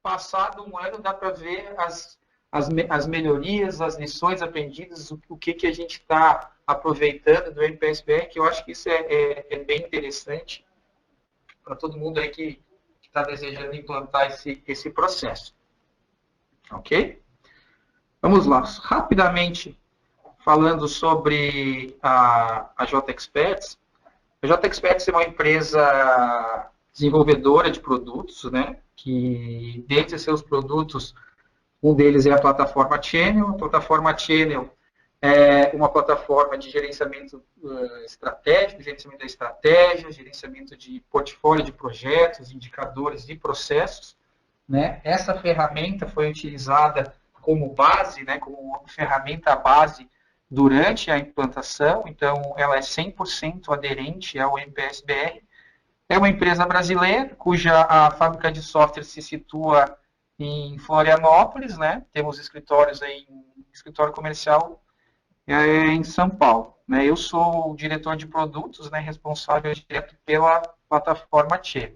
passado um ano, dá para ver as melhorias, as lições aprendidas, o que a gente está aproveitando do MPSBR, que eu acho que isso é bem interessante para todo mundo aí que está desejando implantar esse processo. Ok? Vamos lá. Rapidamente, falando sobre a JExperts. A JExperts é uma empresa desenvolvedora de produtos, né? Que, dentre seus produtos, um deles é a plataforma Channel. A plataforma Channel é uma plataforma de gerenciamento estratégico, gerenciamento da estratégia, gerenciamento de portfólio de projetos, indicadores e processos. Né? Essa ferramenta foi utilizada como base, né, como ferramenta base durante a implantação, então ela é 100% aderente ao MPSBR. É uma empresa brasileira, cuja a fábrica de software se situa em Florianópolis, né? Temos escritórios aí, escritório comercial em São Paulo. Né? Eu sou o diretor de produtos, né, responsável direto pela plataforma Tchê.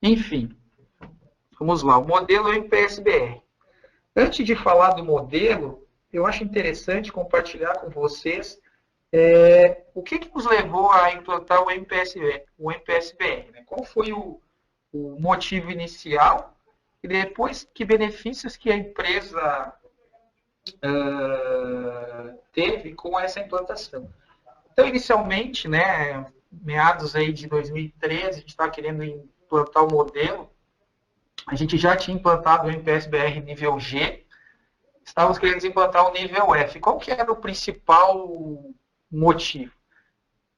Enfim, vamos lá. O modelo MPSBR. Antes de falar do modelo, eu acho interessante compartilhar com vocês o que nos levou a implantar o MPSBR, né? Qual foi o motivo inicial e depois que benefícios que a empresa teve com essa implantação. Então, inicialmente, né, meados aí de 2013, a gente estava querendo implantar o modelo. A gente já tinha implantado o MPSBR nível G, estávamos querendo implantar o nível F. Qual que era o principal motivo?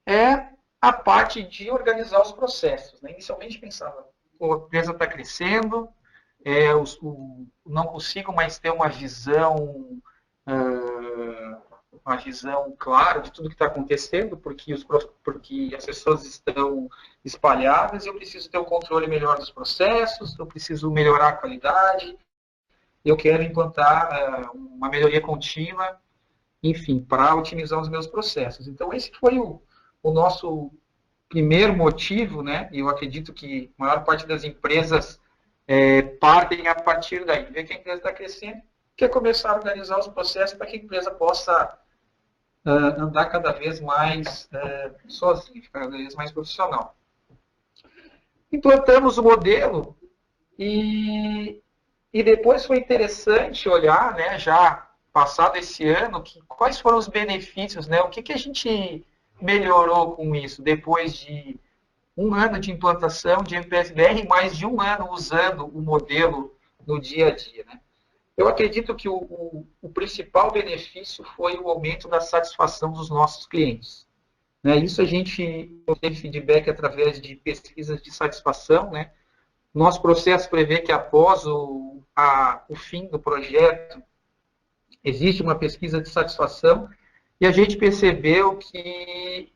É a parte de organizar os processos. Né? Inicialmente pensava, a empresa está crescendo, não consigo mais ter uma visão clara de tudo que está acontecendo, porque as pessoas estão espalhadas, e eu preciso ter um controle melhor dos processos, eu preciso melhorar a qualidade, eu quero implantar uma melhoria contínua, enfim, para otimizar os meus processos. Então, esse foi o nosso primeiro motivo, né? E eu acredito que a maior parte das empresas partem a partir daí. Vê que a empresa está crescendo, quer começar a organizar os processos para que a empresa possa andar cada vez mais sozinha, ficar cada vez mais profissional. Implantamos o modelo e depois foi interessante olhar, né, já passado esse ano, quais foram os benefícios, né, o que a gente melhorou com isso, depois de um ano de implantação de MPSBR e mais de um ano usando o modelo no dia a dia. Né? Eu acredito que o principal benefício foi o aumento da satisfação dos nossos clientes. Né? Isso a gente teve feedback através de pesquisas de satisfação. Né? Nosso processo prevê que após o fim do projeto, existe uma pesquisa de satisfação e a gente percebeu que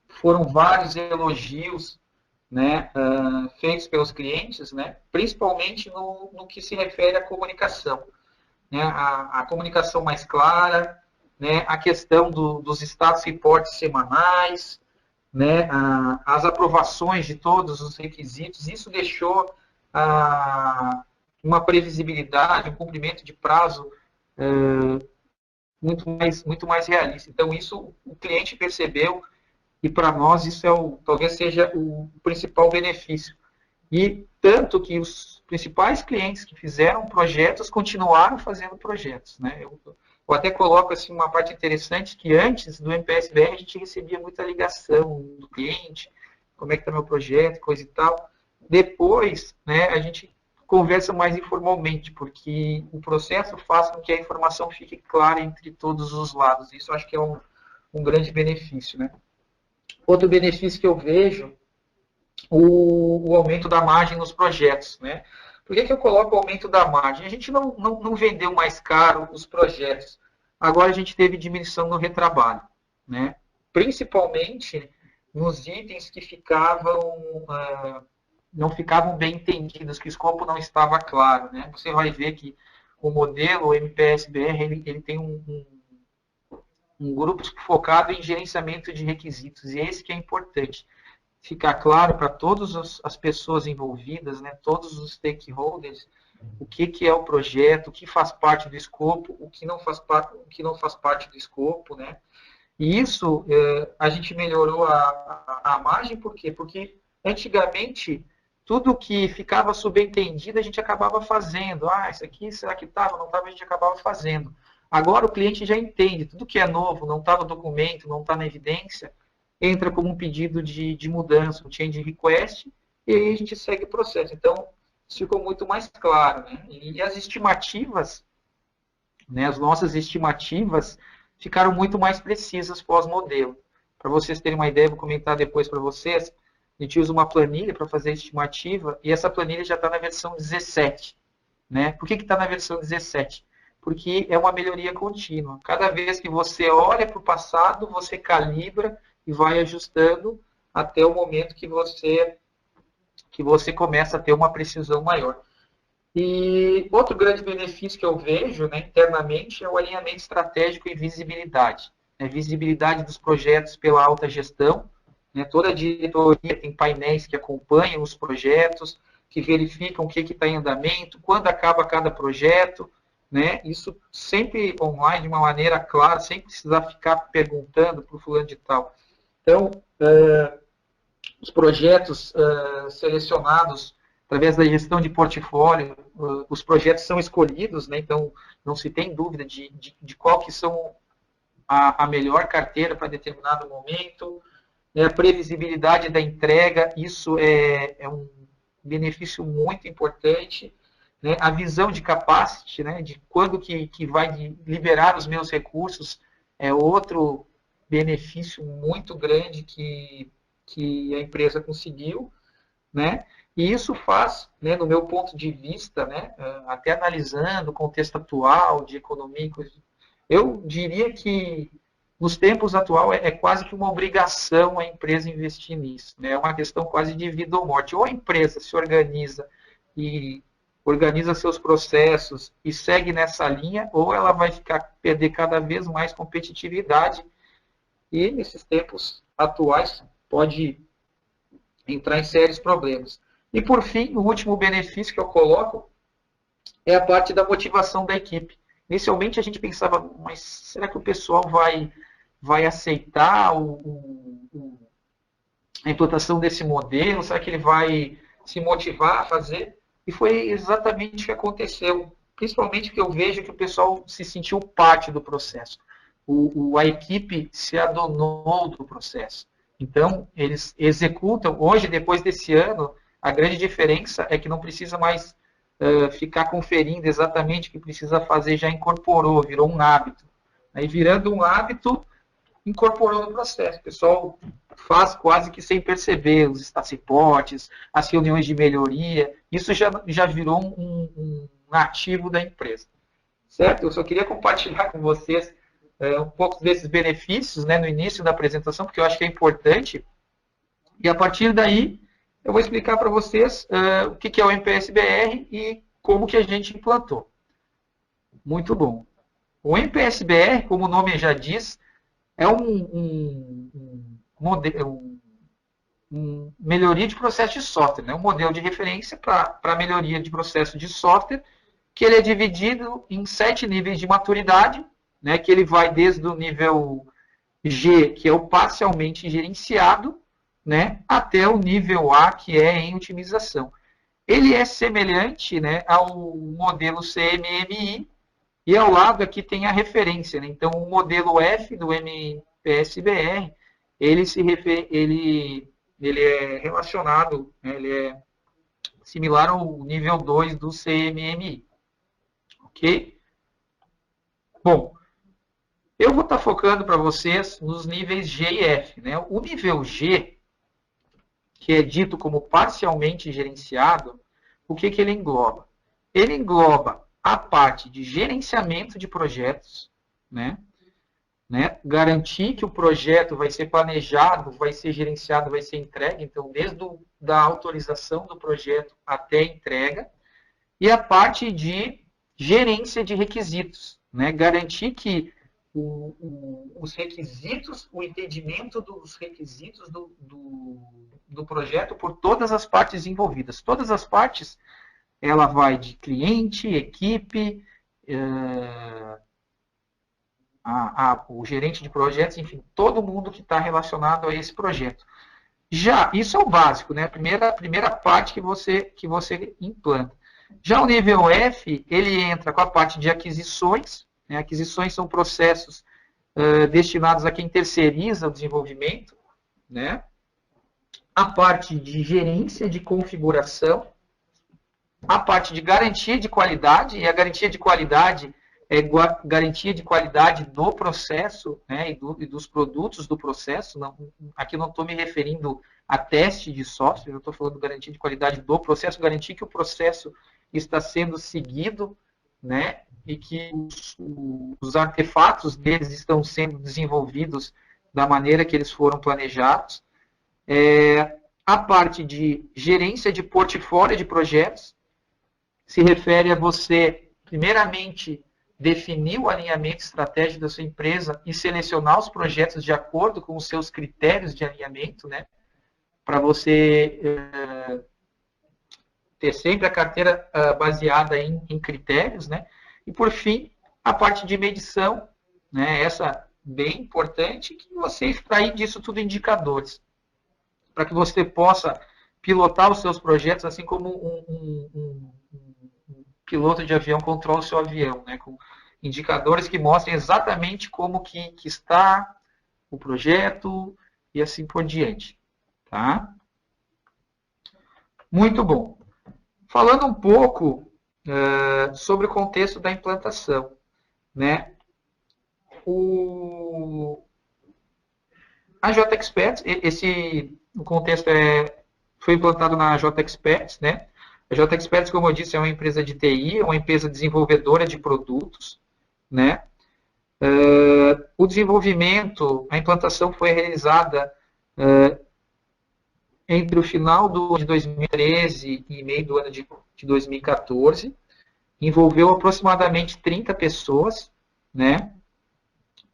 foram vários elogios, né, feitos pelos clientes, né, principalmente no que se refere à comunicação. Né, a comunicação mais clara, né, a questão dos status reports semanais, né, as aprovações de todos os requisitos, isso deixou uma previsibilidade, um cumprimento de prazo muito mais realista. Então, isso o cliente percebeu e para nós isso talvez seja o principal benefício. E tanto que os principais clientes que fizeram projetos continuaram fazendo projetos. Né? Eu até coloco assim, uma parte interessante que antes do MPSBR a gente recebia muita ligação do cliente, como é que está meu projeto, coisa e tal. Depois, né, a gente conversa mais informalmente, porque o processo faz com que a informação fique clara entre todos os lados. Isso eu acho que é um grande benefício. Né? Outro benefício que eu vejo, o aumento da margem nos projetos. Né? Por que eu coloco o aumento da margem? A gente não vendeu mais caro os projetos. Agora a gente teve diminuição no retrabalho. Né? Principalmente nos itens que não ficavam bem entendidos, que o escopo não estava claro. Né? Você vai ver que o modelo, o MPSBR, ele tem um grupo focado em gerenciamento de requisitos, e esse que é importante. ficar claro para todas as pessoas envolvidas, né, todos os stakeholders, o que é o projeto, o que faz parte do escopo, o que não faz parte do escopo, né? E isso a gente melhorou a margem, por quê? Porque antigamente tudo que ficava subentendido a gente acabava fazendo. Ah, isso aqui será que estava? Não estava, a gente acabava fazendo. Agora o cliente já entende, tudo que é novo, não está no documento, não está na evidência, entra como um pedido de mudança, um change request, e aí a gente segue o processo. Então, isso ficou muito mais claro. Né? E as estimativas, né, as nossas estimativas ficaram muito mais precisas pós-modelo. Para vocês terem uma ideia, vou comentar depois para vocês, a gente usa uma planilha para fazer a estimativa, e essa planilha já está na versão 17. Né? Por que está na versão 17? Porque é uma melhoria contínua. Cada vez que você olha para o passado, você calibra e vai ajustando até o momento que você começa a ter uma precisão maior. E outro grande benefício que eu vejo, né, internamente é o alinhamento estratégico e visibilidade. Visibilidade dos projetos pela alta gestão. Né, toda a diretoria tem painéis que acompanham os projetos, que verificam o que está em andamento, quando acaba cada projeto. Né, isso sempre online, de uma maneira clara, sem precisar ficar perguntando para o fulano de tal. Então, os projetos selecionados através da gestão de portfólio, os projetos são escolhidos, né? Então não se tem dúvida de qual que são a melhor carteira para determinado momento, né? A previsibilidade da entrega, isso é um benefício muito importante, né? A visão de capacity, né? De quando que vai liberar os meus recursos, é outro benefício muito grande que a empresa conseguiu, né? E isso faz, né, no meu ponto de vista, né, até analisando o contexto atual de economia, eu diria que nos tempos atuais é quase que uma obrigação a empresa investir nisso. Né? É uma questão quase de vida ou morte. Ou a empresa se organiza e organiza seus processos e segue nessa linha, ou ela vai perder cada vez mais competitividade e, nesses tempos atuais, pode entrar em sérios problemas. E, por fim, o último benefício que eu coloco é a parte da motivação da equipe. Inicialmente, a gente pensava, mas será que o pessoal vai aceitar a implantação desse modelo? Será que ele vai se motivar a fazer? E foi exatamente o que aconteceu. Principalmente porque eu vejo que o pessoal se sentiu parte do processo. A equipe se adonou do processo. Então, eles executam. Hoje, depois desse ano, a grande diferença é que não precisa mais ficar conferindo exatamente o que precisa fazer, já incorporou, virou um hábito. Aí, virando um hábito, incorporou no processo. O pessoal faz quase que sem perceber os staff-reports, as reuniões de melhoria. Isso já virou um ativo da empresa. Certo? Eu só queria compartilhar com vocês um pouco desses benefícios, né, no início da apresentação, porque eu acho que é importante. E a partir daí, eu vou explicar para vocês o que é o MPSBR e como que a gente implantou. Muito bom. O MPSBR, como o nome já diz, é melhoria de processo de software, né? Um modelo de referência para melhoria de processo de software, que ele é dividido em 7 níveis de maturidade, né? Que ele vai desde o nível G, que é o parcialmente gerenciado, né? Até o nível A, que é em otimização. Ele é semelhante, né, ao modelo CMMI, e ao lado aqui tem a referência. Né? Então, o modelo F do MPSBR, ele é relacionado, né, ele é similar ao nível 2 do CMMI. Ok? Bom, eu vou estar focando para vocês nos níveis G e F. Né? O nível G, que é dito como parcialmente gerenciado, o que ele engloba? Ele engloba a parte de gerenciamento de projetos, né? Garantir que o projeto vai ser planejado, vai ser gerenciado, vai ser entregue, então desde da autorização do projeto até a entrega, e a parte de gerência de requisitos, né? Garantir que os requisitos, o entendimento dos requisitos do projeto por todas as partes envolvidas. Todas as partes, ela vai de cliente, equipe, o gerente de projetos, enfim, todo mundo que está relacionado a esse projeto. Já, isso é o básico, né? A primeira parte que você implanta. Já o nível F, ele entra com a parte de aquisições. Né? Aquisições são processos destinados a quem terceiriza o desenvolvimento. Né? A parte de gerência de configuração. A parte de garantia de qualidade. E a garantia de qualidade é garantia de qualidade do processo, né, e dos produtos do processo. Não, aqui não estou me referindo a teste de software, eu estou falando de garantia de qualidade do processo, garantir que o processo está sendo seguido, né, e que os artefatos deles estão sendo desenvolvidos da maneira que eles foram planejados. A parte de gerência de portfólio de projetos se refere a você, primeiramente, definir o alinhamento estratégico da sua empresa e selecionar os projetos de acordo com os seus critérios de alinhamento, né? Para você ter sempre a carteira baseada em critérios, né? E, por fim, a parte de medição, né? Essa bem importante, que você extrair disso tudo indicadores, para que você possa pilotar os seus projetos, assim como um piloto de avião controla o seu avião, né? Com indicadores que mostrem exatamente como que está o projeto e assim por diante. Tá? Muito bom. Falando um pouco sobre o contexto da implantação. Né? A JXperts, o contexto foi implantado na JXperts, né? A JXperts, como eu disse, é uma empresa de TI, é uma empresa desenvolvedora de produtos, né? O desenvolvimento, a implantação foi realizada entre o final de 2013 e meio do ano de 2014. Envolveu aproximadamente 30 pessoas, né?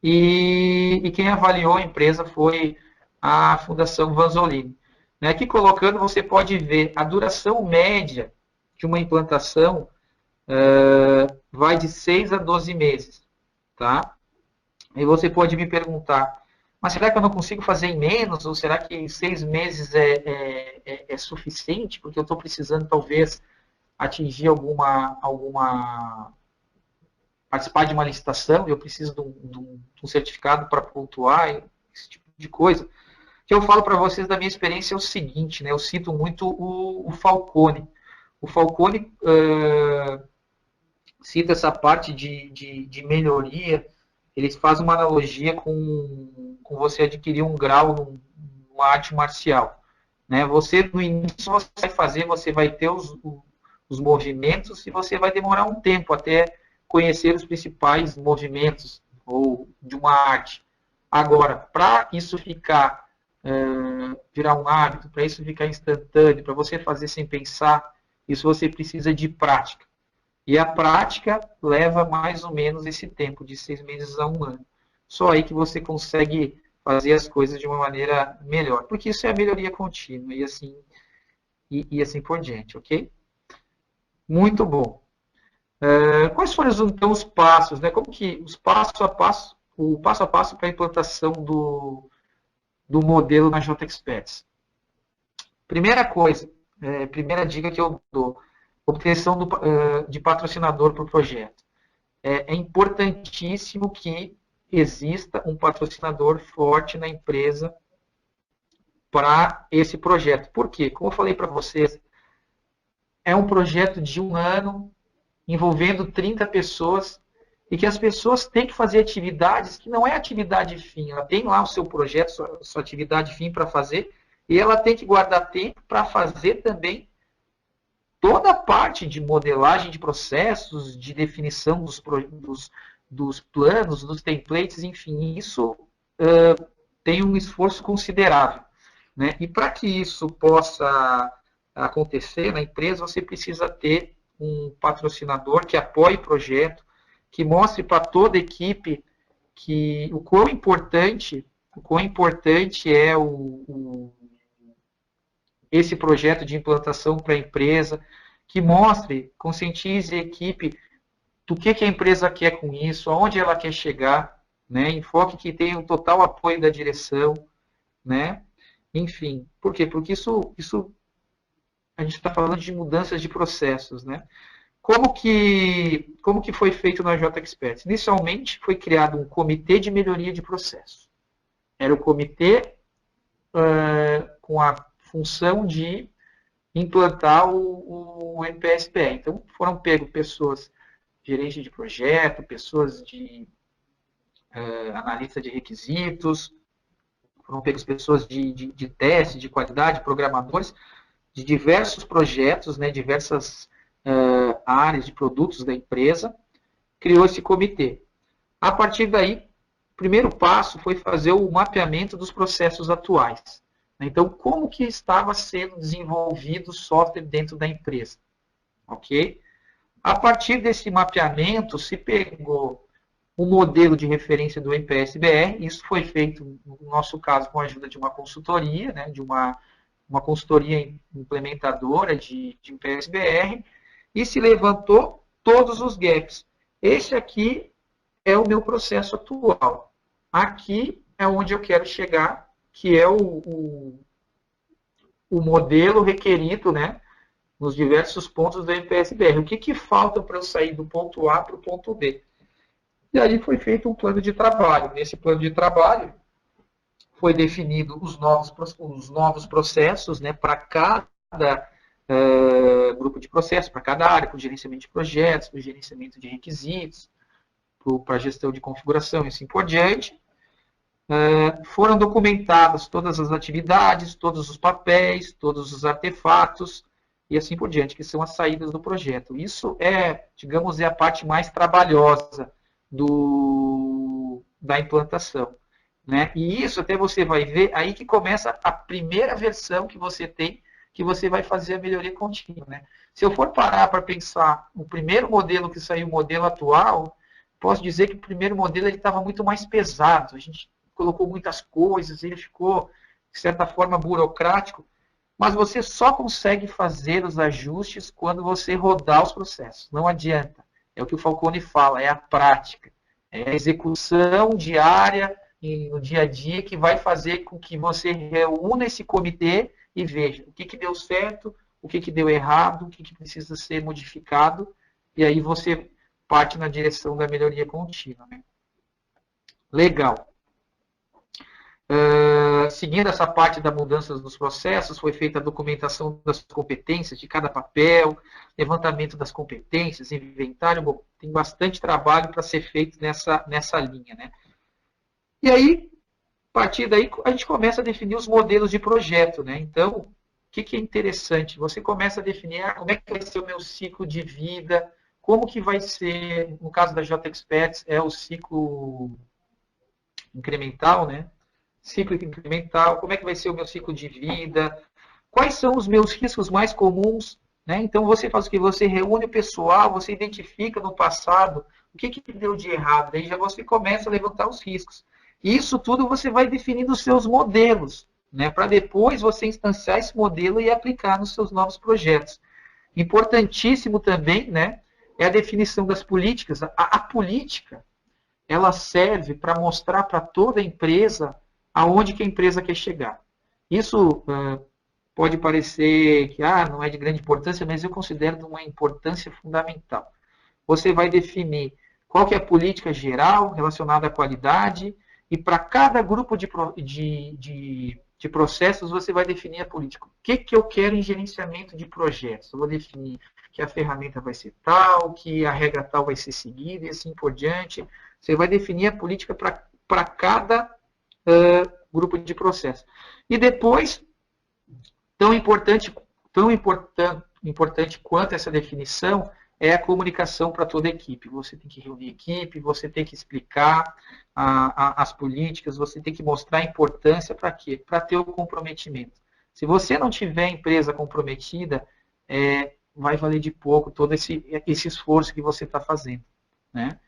E quem avaliou a empresa foi a Fundação Vanzolini. Né? Aqui colocando, você pode ver a duração média de uma implantação vai de 6 a 12 meses. Tá? E você pode me perguntar, mas será que eu não consigo fazer em menos? Ou será que 6 meses é suficiente? Porque eu estou precisando, talvez, atingir participar de uma licitação e eu preciso de um certificado para pontuar, esse tipo de coisa. O que eu falo para vocês da minha experiência é o seguinte, né? Eu cito muito o Falcone. O Falcone cita essa parte de melhoria. Eles fazem uma analogia com você adquirir um grau numa arte marcial. Né? Você, no início, você vai ter os movimentos e você vai demorar um tempo até conhecer os principais movimentos ou de uma arte. Agora, para isso virar um hábito, para isso ficar instantâneo, para você fazer sem pensar, isso você precisa de prática. E a prática leva mais ou menos esse tempo, de 6 meses a 1 ano. Só aí que você consegue fazer as coisas de uma maneira melhor. Porque isso é a melhoria contínua e assim por diante, ok? Muito bom. Quais foram então os passos, né? Como que o passo a passo para a implantação do modelo na JXPETS? Primeira coisa, primeira dica que eu dou, obtenção de patrocinador para o projeto. É importantíssimo que exista um patrocinador forte na empresa para esse projeto. Por quê? Como eu falei para vocês, é um projeto de 1 ano, envolvendo 30 pessoas, e que as pessoas têm que fazer atividades que não é atividade fim. Ela tem lá o seu projeto, sua atividade fim para fazer, e ela tem que guardar tempo para fazer também toda a parte de modelagem de processos, de definição dos planos, dos templates, enfim, isso tem um esforço considerável. Né? E para que isso possa acontecer na empresa, você precisa ter um patrocinador que apoie o projeto, que mostre para toda a equipe o quão importante é esse projeto de implantação para a empresa, que mostre, conscientize a equipe do que a empresa quer com isso, aonde ela quer chegar, né? Enfoque que tenha o total apoio da direção, né? Enfim, por quê? Porque isso a gente está falando de mudanças de processos, né? Como que foi feito na J Experts? Inicialmente foi criado um comitê de melhoria de processo. Era o comitê com a função de implantar o NPS-BR. Então foram pegos pessoas, gerentes de projeto, pessoas de analista de requisitos, foram pegos pessoas de teste, de qualidade, programadores, de diversos projetos, né, diversas áreas de produtos da empresa, criou esse comitê. A partir daí, o primeiro passo foi fazer o mapeamento dos processos atuais. Então, como que estava sendo desenvolvido o software dentro da empresa? Ok? A partir desse mapeamento, se pegou o modelo de referência do NPS-BR, isso foi feito, no nosso caso, com a ajuda de uma consultoria, né, de uma consultoria implementadora de NPS-BR, e se levantou todos os gaps. Esse aqui é o meu processo atual. Aqui é onde eu quero chegar, que é o modelo requerido, né, nos diversos pontos do NPS-BR. O que falta para eu sair do ponto A para o ponto B? E aí foi feito um plano de trabalho. Nesse plano de trabalho foi definido os novos processos, né, para cada grupo de processos, para cada área, para o gerenciamento de projetos, para o gerenciamento de requisitos, para a gestão de configuração e assim por diante. Foram documentadas todas as atividades, todos os papéis, todos os artefatos e assim por diante, que são as saídas do projeto. Isso é, digamos, a parte mais trabalhosa da implantação. Né? E isso até você vai ver, aí que começa a primeira versão que você tem, que você vai fazer a melhoria contínua. Né? Se eu for parar para pensar o primeiro modelo que saiu, o modelo atual, posso dizer que o primeiro modelo estava muito mais pesado. A gente colocou muitas coisas, ele ficou, de certa forma, burocrático, mas você só consegue fazer os ajustes quando você rodar os processos. Não adianta. É o que o Falcone fala, é a prática. É a execução diária no dia a dia que vai fazer com que você reúna esse comitê e veja o que deu certo, o que deu errado, o que precisa ser modificado, e aí você parte na direção da melhoria contínua. Né? Legal. Seguindo essa parte da mudança dos processos, foi feita a documentação das competências de cada papel, levantamento das competências, inventário. Bom, tem bastante trabalho para ser feito nessa linha. Né? E aí, a partir daí, a gente começa a definir os modelos de projeto. Né? Então, o que é interessante? Você começa a definir como é que vai ser o meu ciclo de vida, como que vai ser, no caso da J Experts, é o ciclo incremental, né? Ciclo incremental, como é que vai ser o meu ciclo de vida, quais são os meus riscos mais comuns, né? Então você faz o que? Você reúne o pessoal, você identifica no passado o que deu de errado, daí já você começa a levantar os riscos. E isso tudo você vai definindo os seus modelos, né? Para depois você instanciar esse modelo e aplicar nos seus novos projetos. Importantíssimo também, né? É a definição das políticas. A política, ela serve para mostrar para toda a empresa aonde que a empresa quer chegar. Isso pode parecer que não é de grande importância, mas eu considero de uma importância fundamental. Você vai definir qual que é a política geral relacionada à qualidade e para cada grupo de processos você vai definir a política. O que eu quero em gerenciamento de projetos? Eu vou definir que a ferramenta vai ser tal, que a regra tal vai ser seguida e assim por diante. Você vai definir a política para cada grupo de processo. E depois, tão importante quanto essa definição é a comunicação para toda a equipe. Você tem que reunir a equipe, você tem que explicar as políticas, você tem que mostrar a importância para quê? Para ter o comprometimento. Se você não tiver a empresa comprometida, vai valer de pouco todo esse esforço que você está fazendo. Né?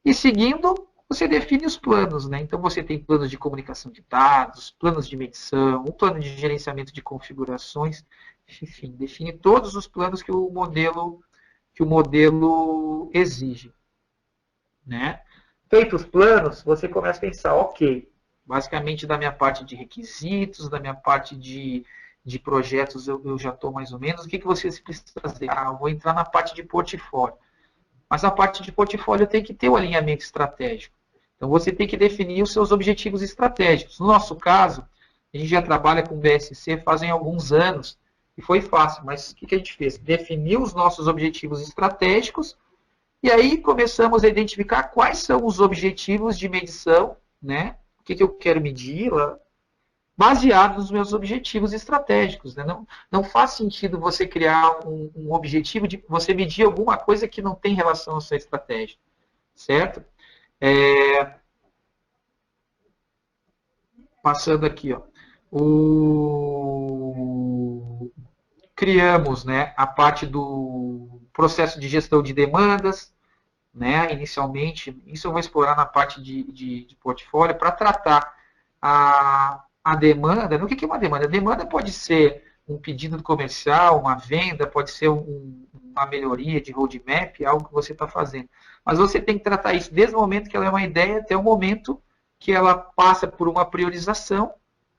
E seguindo, você define os planos, né? Então você tem planos de comunicação de dados, planos de medição, um plano de gerenciamento de configurações, enfim, define todos os planos que o modelo exige, né? Feitos os planos, você começa a pensar, ok, basicamente da minha parte de requisitos, da minha parte de projetos eu já estou mais ou menos, o que você precisa fazer? Ah, eu vou entrar na parte de portfólio. Mas a parte de portfólio tem que ter o alinhamento estratégico. Então você tem que definir os seus objetivos estratégicos. No nosso caso, a gente já trabalha com BSC fazem alguns anos e foi fácil, mas o que a gente fez? Definiu os nossos objetivos estratégicos e aí começamos a identificar quais são os objetivos de medição, né? O que eu quero medir, baseado nos meus objetivos estratégicos. Né? Não faz sentido você criar um objetivo de você medir alguma coisa que não tem relação à sua estratégia, certo? Passando aqui, ó, criamos, né, a parte do processo de gestão de demandas, né, inicialmente. Isso eu vou explorar na parte de portfólio para tratar a demanda. O que é uma demanda? A demanda pode ser um pedido comercial, uma venda, pode ser uma melhoria de roadmap, algo que você está fazendo. Mas você tem que tratar isso desde o momento que ela é uma ideia até o momento que ela passa por uma priorização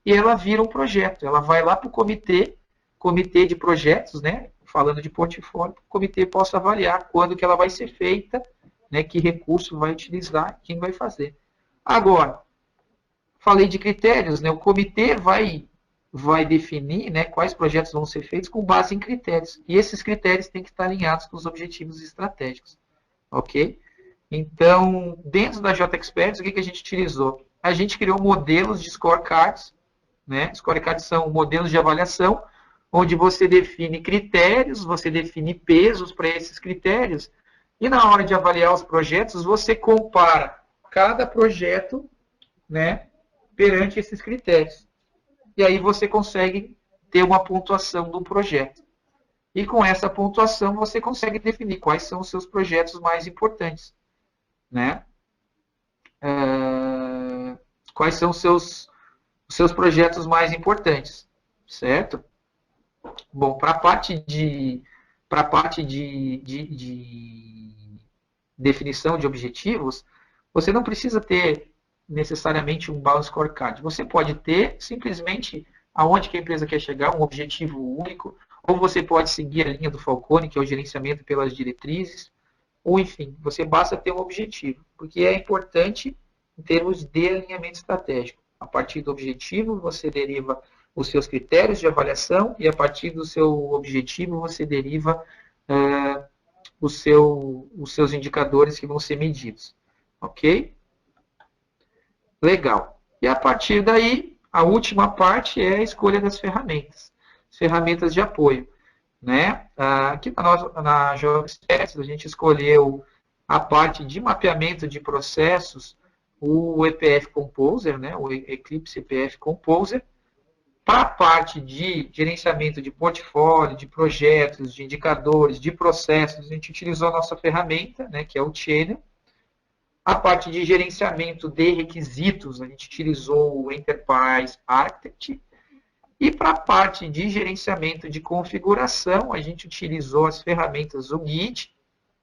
e ela vira um projeto. Ela vai lá para o comitê de projetos, né, falando de portfólio, o comitê possa avaliar quando que ela vai ser feita, né, que recurso vai utilizar, quem vai fazer. Agora, falei de critérios, né, o comitê vai definir, né, quais projetos vão ser feitos com base em critérios. E esses critérios têm que estar alinhados com os objetivos estratégicos. Ok? Então, dentro da JExperts, o que a gente utilizou? A gente criou modelos de scorecards, né? Scorecards são modelos de avaliação, onde você define critérios, você define pesos para esses critérios, e na hora de avaliar os projetos, você compara cada projeto, né, perante esses critérios. E aí você consegue ter uma pontuação do projeto. E com essa pontuação você consegue definir quais são os seus projetos mais importantes, né? Quais são os seus projetos mais importantes, certo? Bom, para a parte de definição de objetivos, você não precisa ter necessariamente um balance scorecard. Você pode ter simplesmente aonde que a empresa quer chegar, um objetivo único, ou você pode seguir a linha do Falcone, que é o gerenciamento pelas diretrizes, ou enfim, você basta ter um objetivo, porque é importante em termos de alinhamento estratégico. A partir do objetivo, você deriva os seus critérios de avaliação e a partir do seu objetivo, você deriva os seus indicadores que vão ser medidos. Ok? Legal. E a partir daí, a última parte é a escolha das ferramentas. As ferramentas de apoio. Né? Aqui na JavaScript, a gente escolheu a parte de mapeamento de processos, o EPF Composer, né? O Eclipse EPF Composer. Para a parte de gerenciamento de portfólio, de projetos, de indicadores, de processos, a gente utilizou a nossa ferramenta, né, que é o Channel. A parte de gerenciamento de requisitos, a gente utilizou o Enterprise Architect. E para a parte de gerenciamento de configuração, a gente utilizou as ferramentas o Git,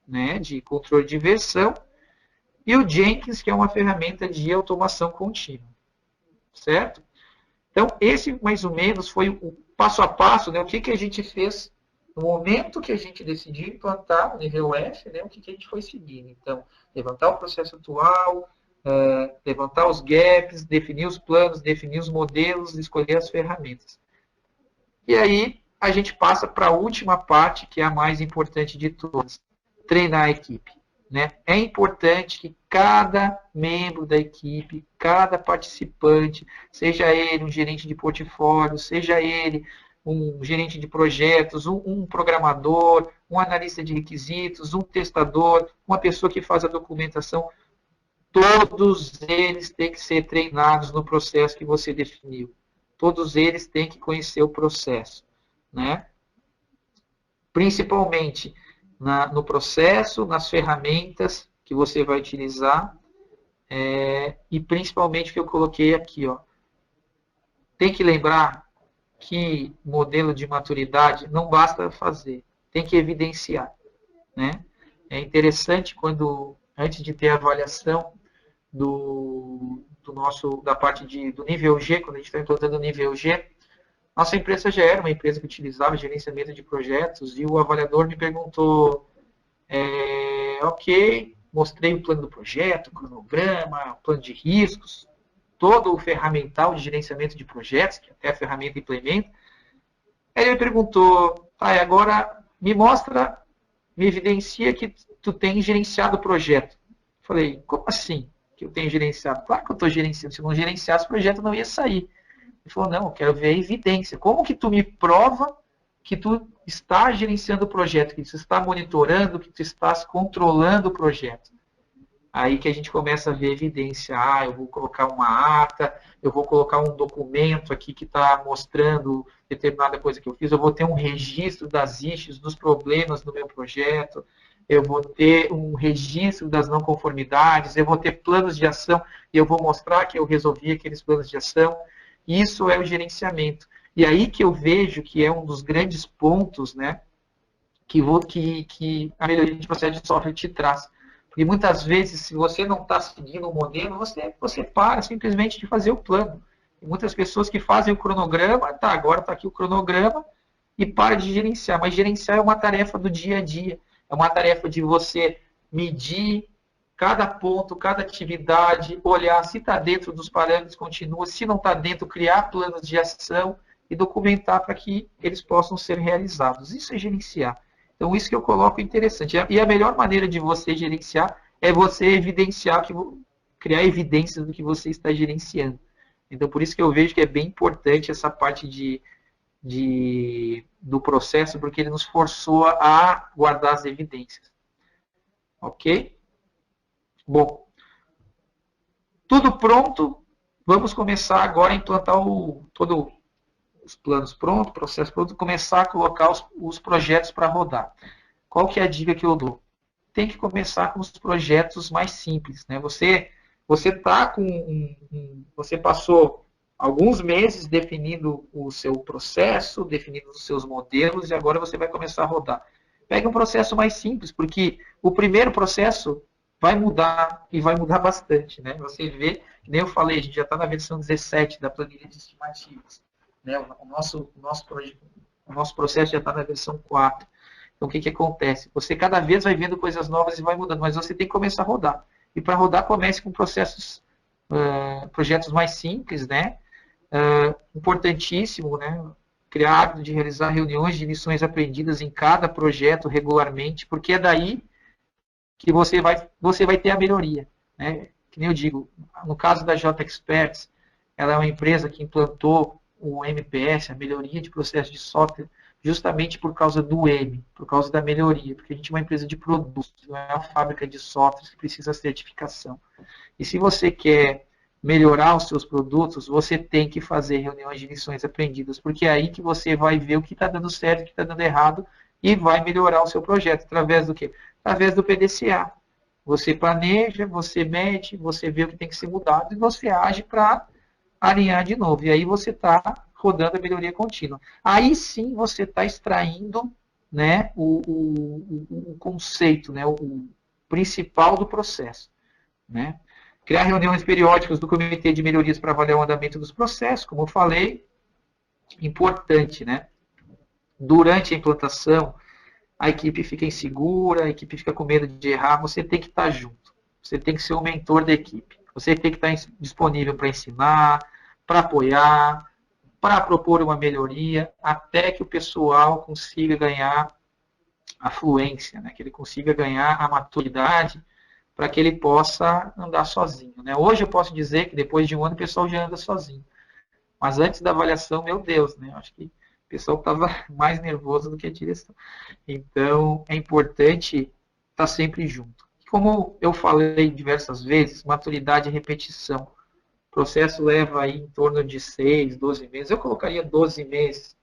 né, de controle de versão, e o Jenkins, que é uma ferramenta de automação contínua. Certo? Então, esse mais ou menos foi o passo a passo, né, o que a gente fez no momento que a gente decidiu implantar o nível F, né, o que a gente foi seguindo. Então, levantar o processo atual, levantar os gaps, definir os planos, definir os modelos, escolher as ferramentas. E aí a gente passa para a última parte, que é a mais importante de todas, treinar a equipe. Né? É importante que cada membro da equipe, cada participante, seja ele um gerente de portfólio, seja ele um gerente de projetos, um programador, um analista de requisitos, um testador, uma pessoa que faz a documentação, todos eles têm que ser treinados no processo que você definiu. Todos eles têm que conhecer o processo. Né? Principalmente no processo, nas ferramentas que você vai utilizar, E principalmente o que eu coloquei aqui, ó. Tem que lembrar que modelo de maturidade não basta fazer, tem que evidenciar, né? É interessante quando, antes de ter a avaliação da parte do nível G, quando a gente está implantando o nível G, nossa empresa já era uma empresa que utilizava gerenciamento de projetos e o avaliador me perguntou, ok, mostrei o plano do projeto, o cronograma, o plano de riscos, todo o ferramental de gerenciamento de projetos, que até a ferramenta implementa. Aí ele me perguntou, agora me mostra, me evidencia que tu tem gerenciado o projeto. Falei, como assim que eu tenho gerenciado? Claro que eu estou gerenciando. Se eu não gerenciasse, o projeto não ia sair. Ele falou, não, eu quero ver a evidência. Como que tu me prova que tu está gerenciando o projeto, que tu está monitorando, que tu estás controlando o projeto? Aí que a gente começa a ver evidência. Eu vou colocar uma ata, eu vou colocar um documento aqui que está mostrando determinada coisa que eu fiz, eu vou ter um registro das issues, dos problemas do meu projeto, eu vou ter um registro das não conformidades, eu vou ter planos de ação e eu vou mostrar que eu resolvi aqueles planos de ação. Isso é o gerenciamento. E aí que eu vejo que é um dos grandes pontos, né, que a melhoria de processo de software te traz. Porque muitas vezes, se você não está seguindo o modelo, você para simplesmente de fazer o plano. Tem muitas pessoas que fazem o cronograma, agora está aqui o cronograma, e para de gerenciar. Mas gerenciar é uma tarefa do dia a dia. É uma tarefa de você medir cada ponto, cada atividade, olhar se está dentro dos parâmetros, continua, se não está dentro, criar planos de ação e documentar para que eles possam ser realizados. Isso é gerenciar. Então, isso que eu coloco interessante. E a melhor maneira de você gerenciar é você evidenciar, criar evidências do que você está gerenciando. Então, por isso que eu vejo que é bem importante essa parte do processo, porque ele nos forçou a guardar as evidências. Ok? Bom, tudo pronto. Vamos começar agora a implantar todos os planos prontos, processo pronto, começar a colocar os projetos para rodar. Qual que é a dica que eu dou? Tem que começar com os projetos mais simples, né? Você tá você passou alguns meses definindo o seu processo, definindo os seus modelos e agora você vai começar a rodar. Pegue um processo mais simples, porque o primeiro processo vai mudar e vai mudar bastante, né? Você vê, que nem eu falei, a gente já está na versão 17 da planilha de estimativas, né? O nosso processo já está na versão 4. Então, o que acontece? Você cada vez vai vendo coisas novas e vai mudando, mas você tem que começar a rodar. E para rodar, comece com projetos mais simples, né? Importantíssimo, né? Criar hábito de realizar reuniões de lições aprendidas em cada projeto regularmente, porque é daí que você vai ter a melhoria, né? Que nem eu digo, no caso da J Experts, ela é uma empresa que implantou o MPS, a melhoria de processo de software, justamente por causa do M, por causa da melhoria, porque a gente é uma empresa de produtos, não é uma fábrica de softwares que precisa de certificação. E se você quer melhorar os seus produtos, você tem que fazer reuniões de lições aprendidas, porque é aí que você vai ver o que está dando certo, o que está dando errado, e vai melhorar o seu projeto. Através do quê? Através do PDCA. Você planeja, você mede, você vê o que tem que ser mudado e você age para alinhar de novo. E aí você está rodando a melhoria contínua. Aí sim você está extraindo, né, o conceito, né, o principal do processo. Né? Criar reuniões periódicas do Comitê de Melhorias para avaliar o andamento dos processos, como eu falei, importante. Né? Durante a implantação, a equipe fica insegura, a equipe fica com medo de errar, você tem que estar junto. Você tem que ser o mentor da equipe. Você tem que estar disponível para ensinar, para apoiar, para propor uma melhoria, até que o pessoal consiga ganhar a fluência, né? Que ele consiga ganhar a maturidade para que ele possa andar sozinho. Né? Hoje eu posso dizer que depois de um ano o pessoal já anda sozinho. Mas antes da avaliação, meu Deus, né? Acho que o pessoal estava mais nervoso do que a direção. Então, é importante estar sempre junto. Como eu falei diversas vezes, maturidade e repetição. O processo leva aí em torno de 6, 12 meses. Eu colocaria 12 meses.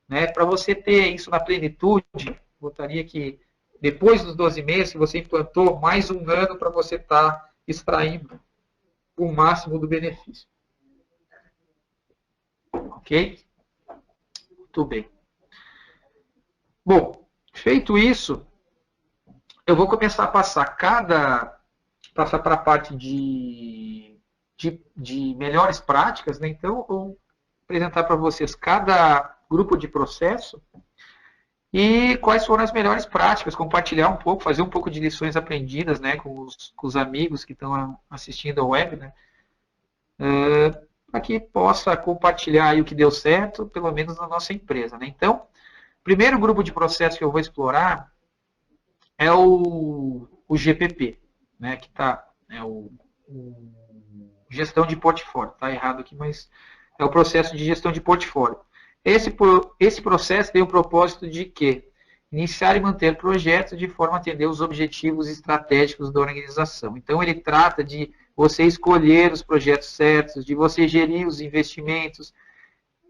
Né? Para você ter isso na plenitude, botaria que depois dos 12 meses, que você implantou, mais um ano para você estar extraindo o máximo do benefício. Ok? Muito bem. Bom, feito isso, eu vou começar a passar para a parte de melhores práticas, né? Então, eu vou apresentar para vocês cada grupo de processo e quais foram as melhores práticas, compartilhar um pouco, fazer um pouco de lições aprendidas, né, com os amigos que estão assistindo ao web, né, para que possa compartilhar aí o que deu certo, pelo menos na nossa empresa, né. Então, o primeiro grupo de processo que eu vou explorar é o GPP, né, que tá, é o gestão de portfólio. Está errado aqui, mas é o processo de gestão de portfólio. Esse processo tem o propósito de quê? Iniciar e manter projetos de forma a atender os objetivos estratégicos da organização. Então, ele trata de você escolher os projetos certos, de você gerir os investimentos,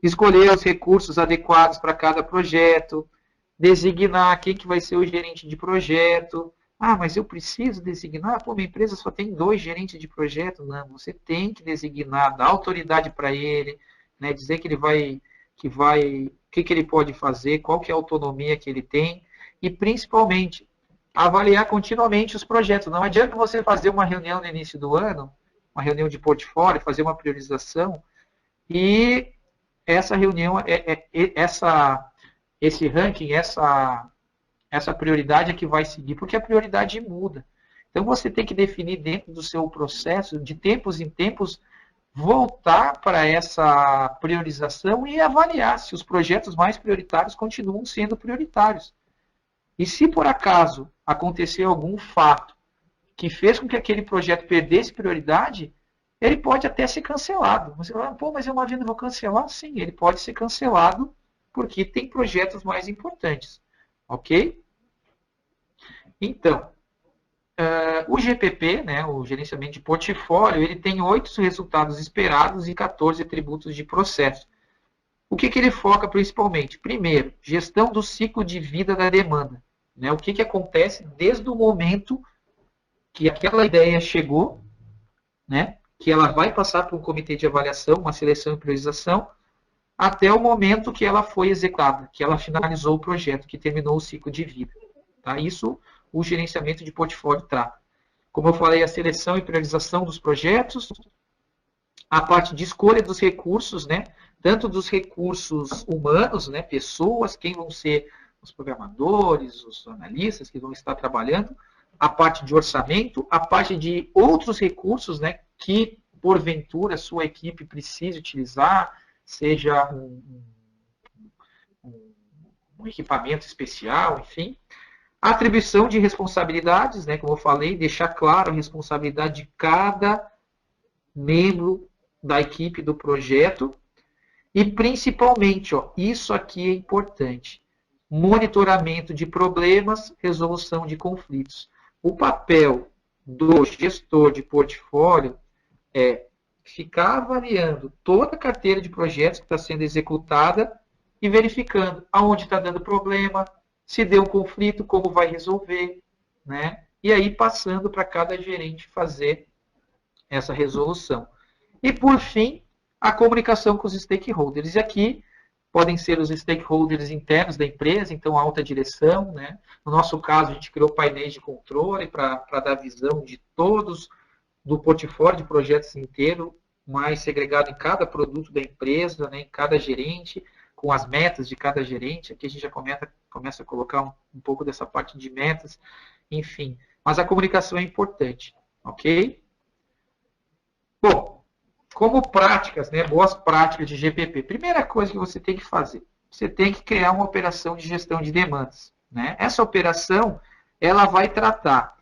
escolher os recursos adequados para cada projeto, designar quem que vai ser o gerente de projeto. Ah, mas eu preciso designar? Pô, minha empresa só tem 2 gerentes de projeto. Não, você tem que designar, dar autoridade para ele, né, dizer que ele vai, o que ele pode fazer, qual que é a autonomia que ele tem e, principalmente, avaliar continuamente os projetos. Não adianta você fazer uma reunião no início do ano, uma reunião de portfólio, fazer uma priorização e essa reunião, esse ranking, essa prioridade é que vai seguir, porque a prioridade muda. Então, você tem que definir dentro do seu processo, de tempos em tempos, voltar para essa priorização e avaliar se os projetos mais prioritários continuam sendo prioritários. E se por acaso acontecer algum fato que fez com que aquele projeto perdesse prioridade, ele pode até ser cancelado. Você fala, pô, mas eu uma vez não vou cancelar? Sim, ele pode ser cancelado porque tem projetos mais importantes. Ok? Então, o GPP, né, o gerenciamento de portfólio, ele tem 8 resultados esperados e 14 atributos de processo. O que ele foca principalmente? Primeiro, gestão do ciclo de vida da demanda. Né? O que acontece desde o momento que aquela ideia chegou, né, que ela vai passar por um comitê de avaliação, uma seleção e priorização, até o momento que ela foi executada, que ela finalizou o projeto, que terminou o ciclo de vida. Tá? Isso o gerenciamento de portfólio trata. Como eu falei, a seleção e priorização dos projetos, a parte de escolha dos recursos, né? Tanto dos recursos humanos, né? Pessoas, quem vão ser os programadores, os analistas que vão estar trabalhando, a parte de orçamento, a parte de outros recursos, né? Que porventura a sua equipe precise utilizar, seja um equipamento especial, enfim. A atribuição de responsabilidades, né, como eu falei, deixar claro a responsabilidade de cada membro da equipe do projeto. E principalmente, ó, isso aqui é importante, monitoramento de problemas, resolução de conflitos. O papel do gestor de portfólio é ficar avaliando toda a carteira de projetos que está sendo executada e verificando aonde está dando problema, se deu um conflito, como vai resolver, né? E aí passando para cada gerente fazer essa resolução. E por fim, a comunicação com os stakeholders. E aqui podem ser os stakeholders internos da empresa, então a alta direção, né? No nosso caso, a gente criou painéis de controle para dar visão de todos, do portfólio de projetos inteiro, mais segregado em cada produto da empresa, né? Em cada gerente, com as metas de cada gerente. Aqui a gente já começa a colocar um pouco dessa parte de metas, enfim. Mas a comunicação é importante, ok? Bom, como práticas, né, boas práticas de GPP. Primeira coisa que você tem que fazer, você tem que criar uma operação de gestão de demandas. Né? Essa operação, ela vai tratar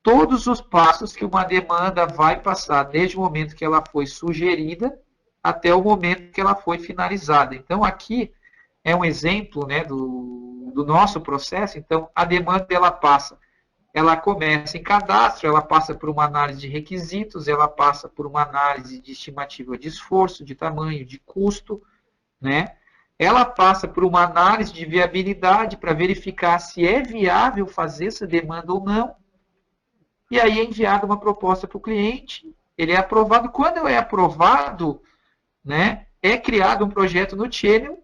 todos os passos que uma demanda vai passar, desde o momento que ela foi sugerida até o momento que ela foi finalizada. Então, aqui é um exemplo, né, do nosso processo. Então, a demanda ela passa, ela começa em cadastro, ela passa por uma análise de requisitos, ela passa por uma análise de estimativa de esforço, de tamanho, de custo, né? Ela passa por uma análise de viabilidade para verificar se é viável fazer essa demanda ou não. E aí é enviada uma proposta para o cliente ele é aprovado. Quando é aprovado, né, é criado um projeto no Channel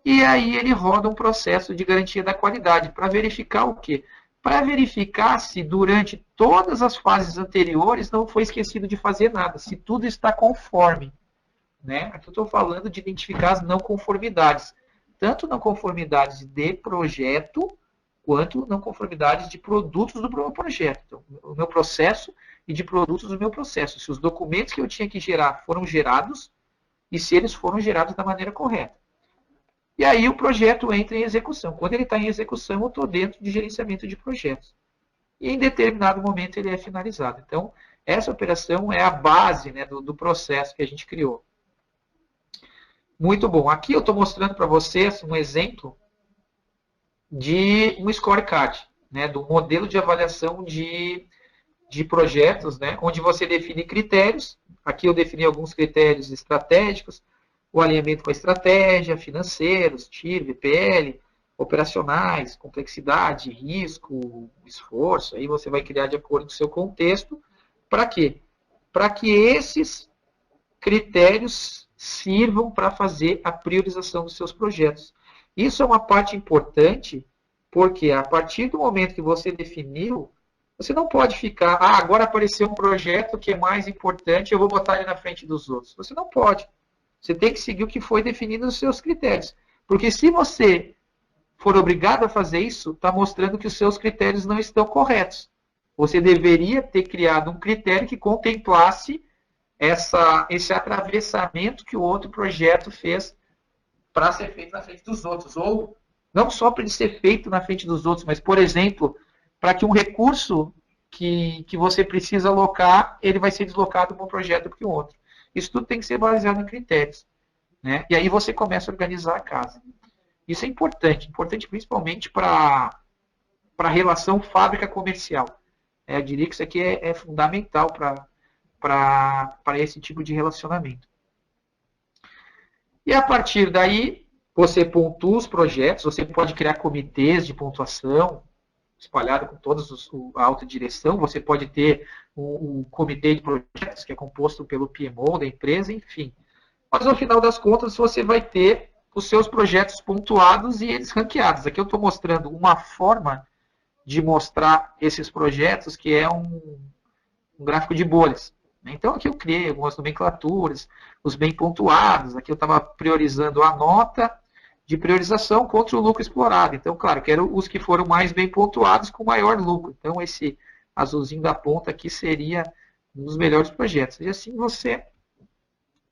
e aí ele roda um processo de garantia da qualidade para verificar o quê? Para verificar se durante todas as fases anteriores não foi esquecido de fazer nada, se tudo está conforme. Né? Aqui eu estou falando de identificar as não conformidades, tanto não conformidades de projeto, quanto não conformidades de produtos do meu projeto. Então, o meu processo e de produtos do meu processo. Se os documentos que eu tinha que gerar foram gerados e se eles foram gerados da maneira correta. E aí o projeto entra em execução. Quando ele está em execução, eu estou dentro de gerenciamento de projetos. E em determinado momento ele é finalizado. Então, essa operação é a base, né, do processo que a gente criou. Muito bom. Aqui eu estou mostrando para vocês um exemplo de um scorecard, né, do modelo de avaliação de projetos, né, onde você define critérios. Aqui eu defini alguns critérios estratégicos, o alinhamento com a estratégia, financeiros, TIR, VPL, operacionais, complexidade, risco, esforço. Aí você vai criar de acordo com o seu contexto. Para quê? Para que esses critérios sirvam para fazer a priorização dos seus projetos. Isso é uma parte importante, porque a partir do momento que você definiu, você não pode ficar, agora apareceu um projeto que é mais importante, eu vou botar ele na frente dos outros. Você não pode. Você tem que seguir o que foi definido nos seus critérios. Porque se você for obrigado a fazer isso, está mostrando que os seus critérios não estão corretos. Você deveria ter criado um critério que contemplasse esse atravessamento que o outro projeto fez para ser feito na frente dos outros. Ou não só para ele ser feito na frente dos outros, mas, por exemplo, para que um recurso que você precisa alocar, ele vai ser deslocado para um projeto que o outro. Isso tudo tem que ser baseado em critérios. Né? E aí você começa a organizar a casa. Isso é importante principalmente para a relação fábrica-comercial. Eu diria que isso aqui é fundamental para esse tipo de relacionamento. E a partir daí, você pontua os projetos, você pode criar comitês de pontuação, espalhado com toda a alta direção, você pode ter um comitê de projetos, que é composto pelo PMO da empresa, enfim. Mas, no final das contas, você vai ter os seus projetos pontuados e eles ranqueados. Aqui eu estou mostrando uma forma de mostrar esses projetos, que é um gráfico de bolhas. Então, aqui eu criei algumas nomenclaturas, os bem pontuados. Aqui eu estava priorizando a nota de priorização contra o lucro explorado. Então, claro, quero os que foram mais bem pontuados com maior lucro. Então, esse azulzinho da ponta aqui seria um dos melhores projetos. E assim você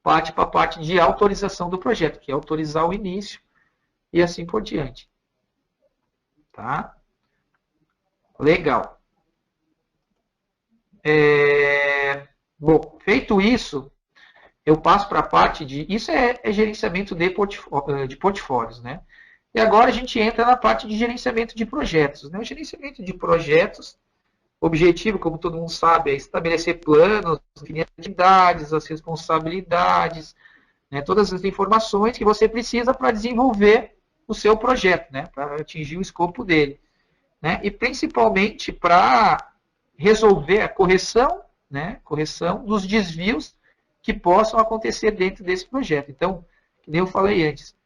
parte para a parte de autorização do projeto, que é autorizar o início e assim por diante. Tá? Legal. Bom, feito isso, eu passo para a parte de... Isso é gerenciamento de portfólios, né? E agora a gente entra na parte de gerenciamento de projetos. Né? O gerenciamento de projetos, o objetivo, como todo mundo sabe, é estabelecer planos, definir as atividades, as responsabilidades, né? Todas as informações que você precisa para desenvolver o seu projeto, né? Para atingir o escopo dele. Né? E principalmente para resolver a correção, né? Correção dos desvios que possam acontecer dentro desse projeto. Então, como eu falei antes,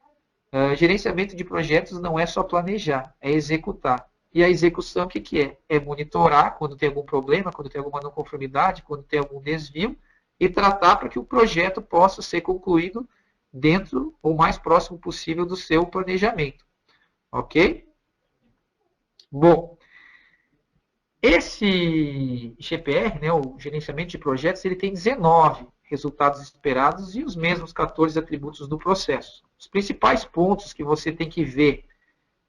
gerenciamento de projetos não é só planejar, é executar. E a execução, o que é? É monitorar quando tem algum problema, quando tem alguma não conformidade, quando tem algum desvio, e tratar para que o projeto possa ser concluído dentro ou mais próximo possível do seu planejamento. Ok? Bom, esse GPR, né, o gerenciamento de projetos, ele tem 19 resultados esperados e os mesmos 14 atributos do processo. Os principais pontos que você tem que ver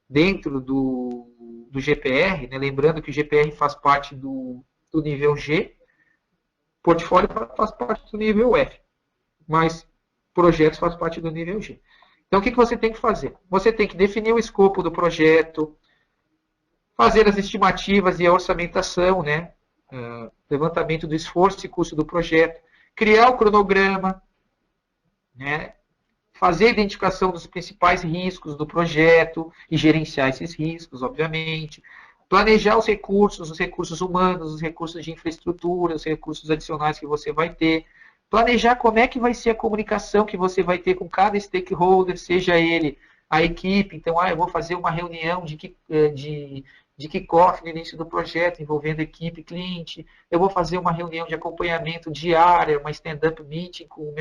dentro do GPR, né, lembrando que o GPR faz parte do nível G, portfólio faz parte do nível F, mas projetos faz parte do nível G. Então, o que você tem que fazer? Você tem que definir o escopo do projeto, fazer as estimativas e a orçamentação, né? Levantamento do esforço e custo do projeto, criar o cronograma, né? Fazer a identificação dos principais riscos do projeto e gerenciar esses riscos, obviamente. Planejar os recursos humanos, os recursos de infraestrutura, os recursos adicionais que você vai ter. Planejar como é que vai ser a comunicação que você vai ter com cada stakeholder, seja ele a equipe. Então, eu vou fazer uma reunião de kickoff no início do projeto, envolvendo equipe e cliente. Eu vou fazer uma reunião de acompanhamento diária, uma stand-up meeting com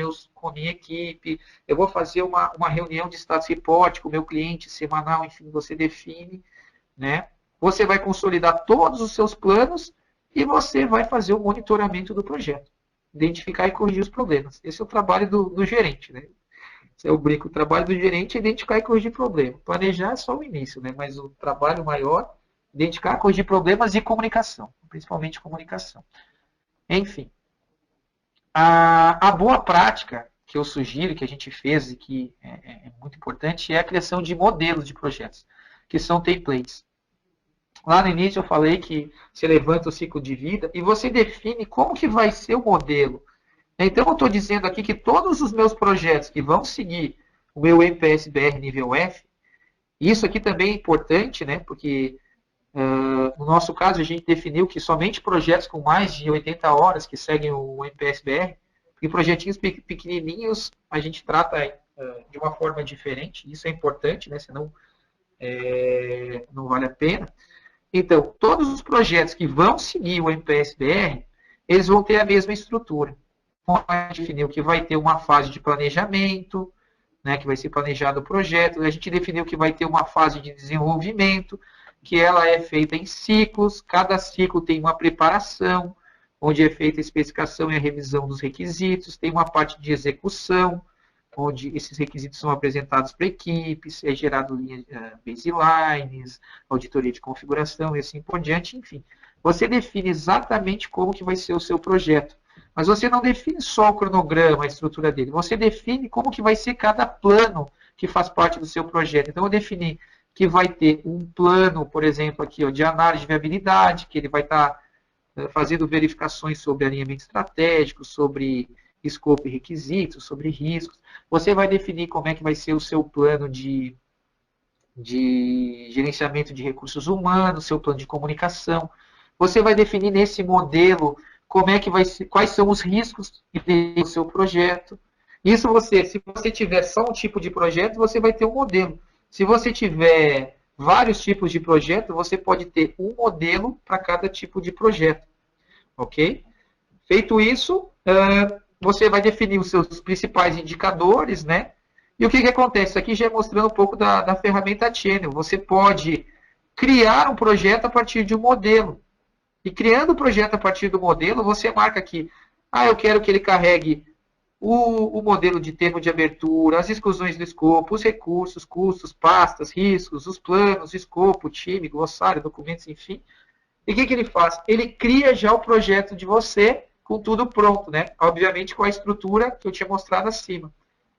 a minha equipe. Eu vou fazer uma reunião de status report com o meu cliente semanal, enfim, você define, né? Você vai consolidar todos os seus planos e você vai fazer o monitoramento do projeto. Identificar e corrigir os problemas. Esse é o trabalho do gerente, né? Esse é o brinco. O trabalho do gerente é identificar e corrigir problemas. Planejar é só o início, né? Mas o trabalho maior, identificar, corrigir problemas e comunicação. Principalmente comunicação. Enfim. A boa prática que eu sugiro, que a gente fez e que é muito importante, é a criação de modelos de projetos, que são templates. Lá no início eu falei que você levanta o ciclo de vida e você define como que vai ser o modelo. Então eu estou dizendo aqui que todos os meus projetos que vão seguir o meu MPS-BR nível F, isso aqui também é importante, né? Porque no nosso caso a gente definiu que somente projetos com mais de 80 horas que seguem o MPS-BR, e projetinhos pequenininhos a gente trata de uma forma diferente, isso é importante, né? Senão não vale a pena. Então, todos os projetos que vão seguir o MPS-BR, eles vão ter a mesma estrutura. A gente definiu que vai ter uma fase de planejamento, né, que vai ser planejado o projeto. A gente definiu que vai ter uma fase de desenvolvimento, que ela é feita em ciclos. Cada ciclo tem uma preparação, onde é feita a especificação e a revisão dos requisitos. Tem uma parte de execução, onde esses requisitos são apresentados para equipes, é gerado baselines, auditoria de configuração e assim por diante, enfim. Você define exatamente como que vai ser o seu projeto. Mas você não define só o cronograma, a estrutura dele. Você define como que vai ser cada plano que faz parte do seu projeto. Então, eu defini que vai ter um plano, por exemplo, aqui, de análise de viabilidade, que ele vai estar fazendo verificações sobre alinhamento estratégico, sobre escopo e requisitos, sobre riscos. Você vai definir como é que vai ser o seu plano de gerenciamento de recursos humanos, seu plano de comunicação. Você vai definir nesse modelo como é que vai ser, quais são os riscos do seu projeto. Isso se você tiver só um tipo de projeto, você vai ter um modelo. Se você tiver vários tipos de projeto, você pode ter um modelo para cada tipo de projeto. Ok? Feito isso, você vai definir os seus principais indicadores, né? E o que acontece? Aqui já é mostrando um pouco da ferramenta Channel. Você pode criar um projeto a partir de um modelo. E criando o projeto a partir do modelo, você marca aqui, eu quero que ele carregue o modelo de termo de abertura, as exclusões do escopo, os recursos, custos, pastas, riscos, os planos, escopo, time, glossário, documentos, enfim. E o que ele faz? Ele cria já o projeto de você com tudo pronto, né? Obviamente com a estrutura que eu tinha mostrado acima.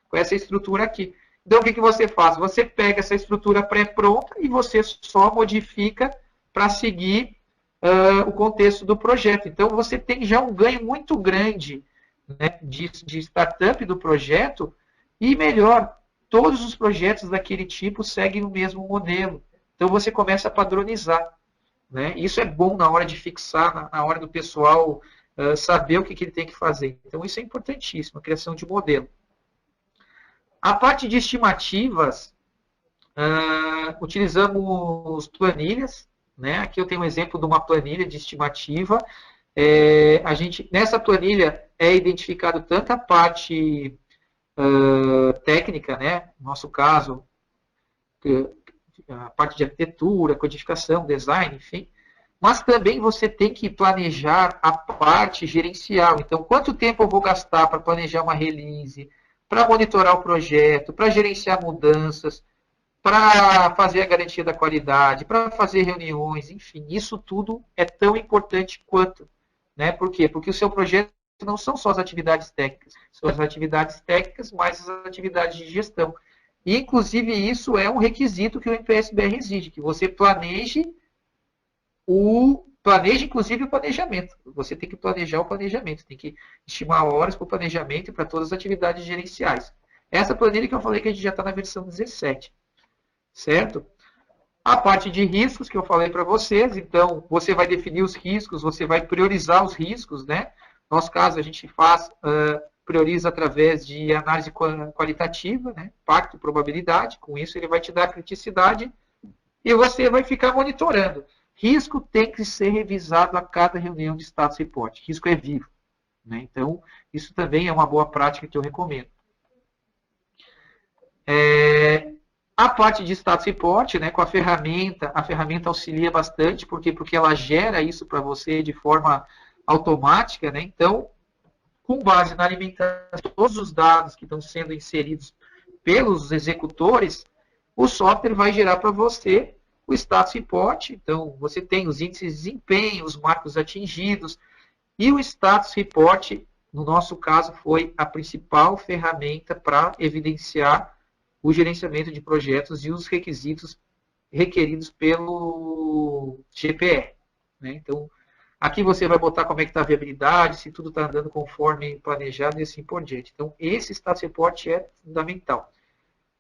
Com essa estrutura aqui. Então, o que você faz? Você pega essa estrutura pré-pronta e você só modifica para seguir o contexto do projeto. Então, você tem já um ganho muito grande, né, de startup do projeto e, melhor, todos os projetos daquele tipo seguem o mesmo modelo. Então, você começa a padronizar. Né? Isso é bom na hora de fixar, na hora do pessoal saber o que ele tem que fazer. Então, isso é importantíssimo, a criação de modelo. A parte de estimativas, utilizamos planilhas. Né? Aqui eu tenho um exemplo de uma planilha de estimativa. Nessa planilha é identificado tanto a parte técnica, né? No nosso caso, a parte de arquitetura, codificação, design, enfim. Mas também você tem que planejar a parte gerencial. Então, quanto tempo eu vou gastar para planejar uma release, para monitorar o projeto, para gerenciar mudanças, para fazer a garantia da qualidade, para fazer reuniões, enfim, isso tudo é tão importante quanto. Né? Por quê? Porque o seu projeto não são só as atividades técnicas, são as atividades técnicas mais as atividades de gestão. E, inclusive, isso é um requisito que o MPS-BR exige, que você planeje inclusive o planejamento. Você tem que planejar o planejamento, tem que estimar horas para o planejamento e para todas as atividades gerenciais. Essa planilha que eu falei que a gente já está na versão 17. Certo? A parte de riscos que eu falei para vocês, então você vai definir os riscos, você vai priorizar os riscos, né? No nosso caso, a gente prioriza através de análise qualitativa, né? Impacto, probabilidade, com isso ele vai te dar a criticidade e você vai ficar monitorando. Risco tem que ser revisado a cada reunião de status report. Risco é vivo, né? Então, isso também é uma boa prática que eu recomendo. A parte de status report, né, com a ferramenta auxilia bastante, porque ela gera isso para você de forma automática, né? Então, com base na alimentação, todos os dados que estão sendo inseridos pelos executores, o software vai gerar para você o status report. Então, você tem os índices de desempenho, os marcos atingidos, e o status report, no nosso caso, foi a principal ferramenta para evidenciar o gerenciamento de projetos e os requisitos requeridos pelo GPR. Né? Então, aqui você vai botar como é que está a viabilidade, se tudo está andando conforme planejado e assim por diante. Então, esse status report é fundamental.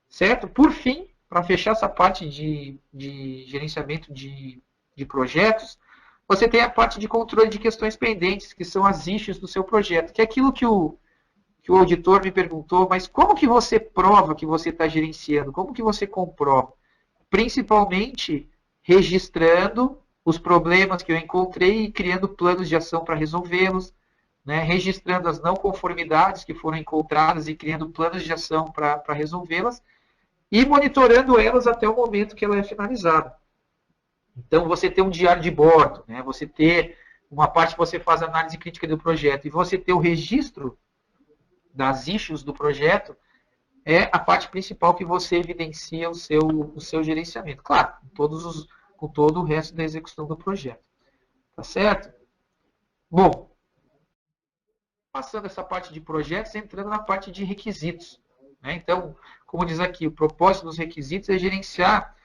Certo? Por fim, para fechar essa parte de gerenciamento de projetos, você tem a parte de controle de questões pendentes, que são as issues do seu projeto, que é aquilo que o auditor me perguntou, mas como que você prova que você está gerenciando? Como que você comprova? Principalmente registrando os problemas que eu encontrei e criando planos de ação para resolvê-los, né? Registrando as não conformidades que foram encontradas e criando planos de ação para resolvê-las e monitorando elas até o momento que ela é finalizada. Então, você ter um diário de bordo, né? Você ter uma parte que você faz análise crítica do projeto e você ter o registro das issues do projeto é a parte principal que você evidencia o seu gerenciamento. Claro, com todo o resto da execução do projeto. Tá certo? Bom, passando essa parte de projetos, entrando na parte de requisitos. Né? Então, como diz aqui, o propósito dos requisitos é gerenciar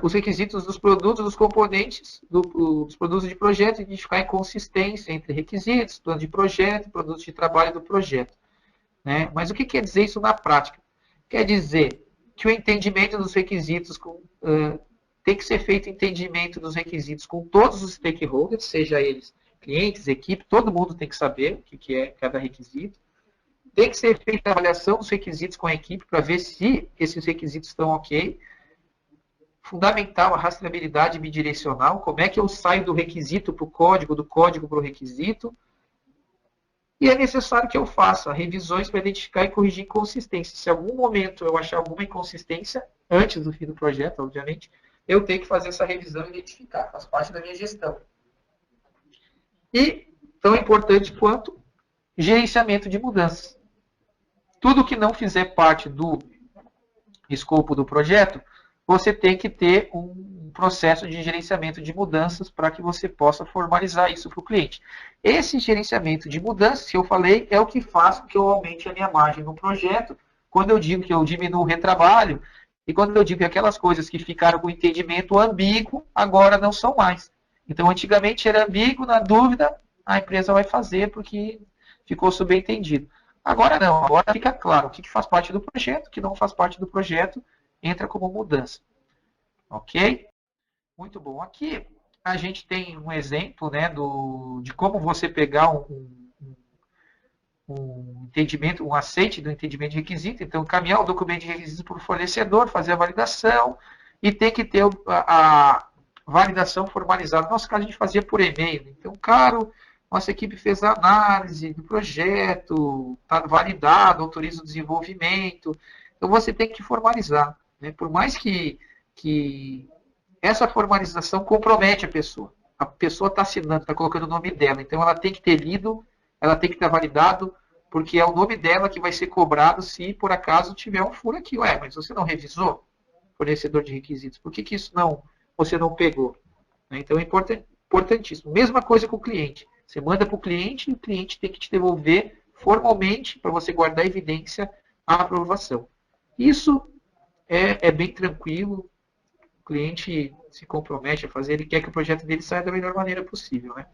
os requisitos dos produtos, dos componentes dos produtos de projeto, identificar a inconsistência entre requisitos, plano de projeto, produtos de trabalho do projeto. Né? Mas o que quer dizer isso na prática? Quer dizer que o entendimento dos requisitos tem que ser feito entendimento dos requisitos com todos os stakeholders, seja eles clientes, equipe, todo mundo tem que saber o que é cada requisito. Tem que ser feita a avaliação dos requisitos com a equipe para ver se esses requisitos estão ok. Fundamental a rastreabilidade bidirecional, como é que eu saio do requisito para o código, do código para o requisito. E é necessário que eu faça revisões para identificar e corrigir inconsistências. Se em algum momento eu achar alguma inconsistência, antes do fim do projeto, obviamente, eu tenho que fazer essa revisão e identificar, faz parte da minha gestão. E, tão importante quanto, gerenciamento de mudanças. Tudo que não fizer parte do escopo do projeto, você tem que ter um processo de gerenciamento de mudanças para que você possa formalizar isso para o cliente. Esse gerenciamento de mudanças, que eu falei, é o que faz com que eu aumente a minha margem no projeto. Quando eu digo que eu diminuo o retrabalho, e quando eu digo que aquelas coisas que ficaram com entendimento ambíguo, agora não são mais. Então, antigamente era ambíguo, na dúvida, a empresa vai fazer porque ficou subentendido. Agora não, agora fica claro o que faz parte do projeto, o que não faz parte do projeto, entra como mudança. Ok? Muito bom. Aqui a gente tem um exemplo, né, de como você pegar um entendimento, um aceite do entendimento de requisito. Então, encaminhar o documento de requisito para o fornecedor, fazer a validação e tem que ter a validação formalizada. No nosso caso, a gente fazia por e-mail. Então, claro, nossa equipe fez a análise do projeto, está validado, autoriza o desenvolvimento. Então, você tem que formalizar. Né? Por mais que essa formalização compromete a pessoa. A pessoa está assinando, está colocando o nome dela. Então, ela tem que ter lido, ela tem que estar validado, porque é o nome dela que vai ser cobrado se, por acaso, tiver um furo aqui. Ué, mas você não revisou? Fornecedor de requisitos. Por que isso você não pegou? Então, é importantíssimo. Mesma coisa com o cliente. Você manda para o cliente e o cliente tem que te devolver formalmente para você guardar evidência a aprovação. Isso é bem tranquilo. O cliente se compromete a fazer, ele quer que o projeto dele saia da melhor maneira possível. Né?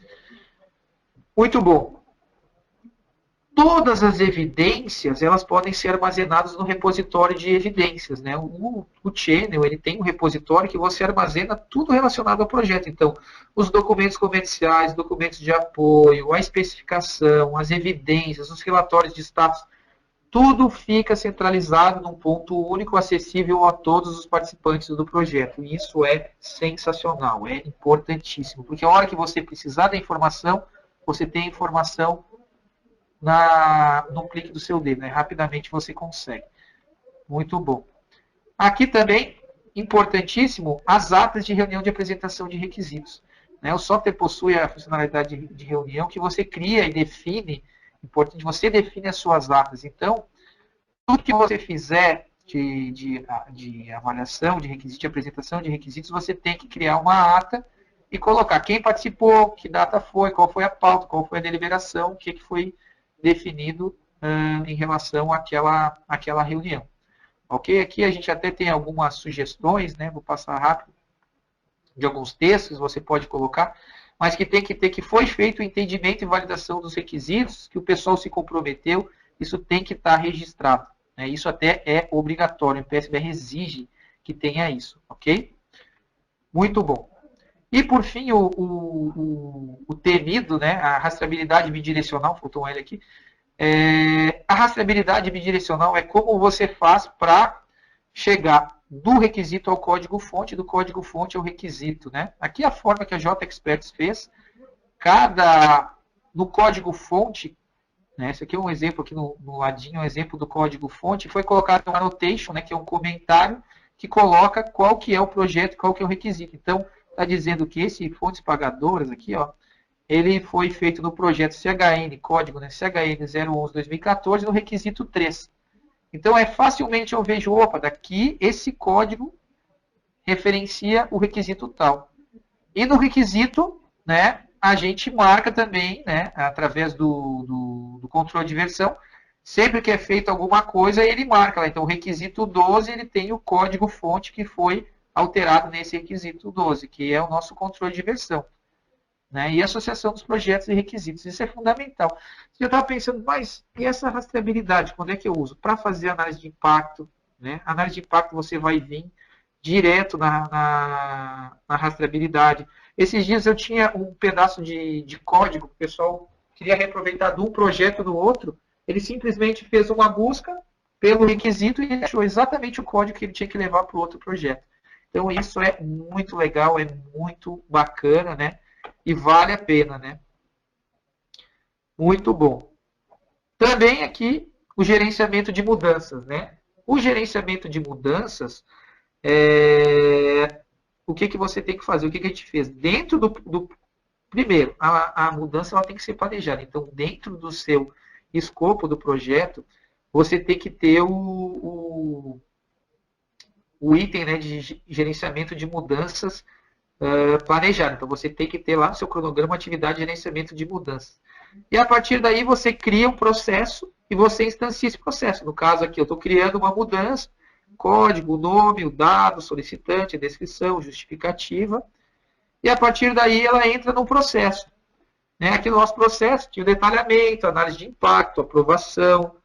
Muito bom. todas as evidências, elas podem ser armazenadas no repositório de evidências, né? O Channel, ele tem um repositório que você armazena tudo relacionado ao projeto. Então, os documentos comerciais, documentos de apoio, a especificação, as evidências, os relatórios de status, tudo fica centralizado num ponto único, acessível a todos os participantes do projeto. E isso é sensacional, é importantíssimo, porque a hora que você precisar da informação, você tem a informação no clique do seu dedo, né? Rapidamente você consegue. Muito bom. Aqui também, importantíssimo, as atas de reunião de apresentação de requisitos. O software possui a funcionalidade de reunião que você cria e define, importante, você define as suas atas. Então, tudo que você fizer de avaliação de requisitos, de apresentação de requisitos, você tem que criar uma ata e colocar quem participou, que data foi, qual foi a pauta, qual foi a deliberação, o que foi definido em relação àquela reunião. Ok? Aqui a gente até tem algumas sugestões, né? Vou passar rápido, de alguns textos, você pode colocar, mas que tem que ter que foi feito o entendimento e validação dos requisitos, que o pessoal se comprometeu, isso tem que estar registrado. Né? Isso até é obrigatório, o PSBR exige que tenha isso, ok? Muito bom. E, por fim, o temido, né, a rastreabilidade bidirecional, faltou um L aqui. A rastreabilidade bidirecional é como você faz para chegar do requisito ao código-fonte, do código-fonte ao requisito. Né? Aqui a forma que a JExperts fez, no código-fonte, né, esse aqui é um exemplo, aqui no ladinho, um exemplo do código-fonte, foi colocado um annotation, né, que é um comentário que coloca qual que é o projeto, qual que é o requisito. Então, está dizendo que esse fontes pagadoras aqui, ó, ele foi feito no projeto CHN, código, né, CHN 011-2014, no requisito 3. Então, facilmente eu vejo, opa, daqui esse código referencia o requisito tal. E no requisito, né, a gente marca também, né, através do controle de versão, sempre que é feito alguma coisa, ele marca. Então, o requisito 12, ele tem o código-fonte que foi alterado nesse requisito 12, que é o nosso controle de versão. Né? E a associação dos projetos e requisitos. Isso é fundamental. Eu estava pensando, mas e essa rastreabilidade, quando é que eu uso? Para fazer análise de impacto. Né? Análise de impacto você vai vir direto na rastreabilidade. Esses dias eu tinha um pedaço de código, o pessoal queria reaproveitar de um projeto no outro, ele simplesmente fez uma busca pelo requisito e achou exatamente o código que ele tinha que levar para o outro projeto. Então isso é muito legal, é muito bacana, né? E vale a pena, né? Muito bom. Também aqui o gerenciamento de mudanças, né? O gerenciamento de mudanças, o que você tem que fazer? O que a gente fez? Dentro primeiro, a mudança ela tem que ser planejada. Então, dentro do seu escopo do projeto, você tem que ter o item, né, de gerenciamento de mudanças planejado. Então, você tem que ter lá no seu cronograma atividade de gerenciamento de mudanças. E a partir daí, você cria um processo e você instancia esse processo. No caso aqui, eu estou criando uma mudança, código, o nome, o dado, solicitante, descrição, justificativa. E a partir daí, ela entra no processo. Né? Aqui no nosso processo, tinha o detalhamento, análise de impacto, aprovação,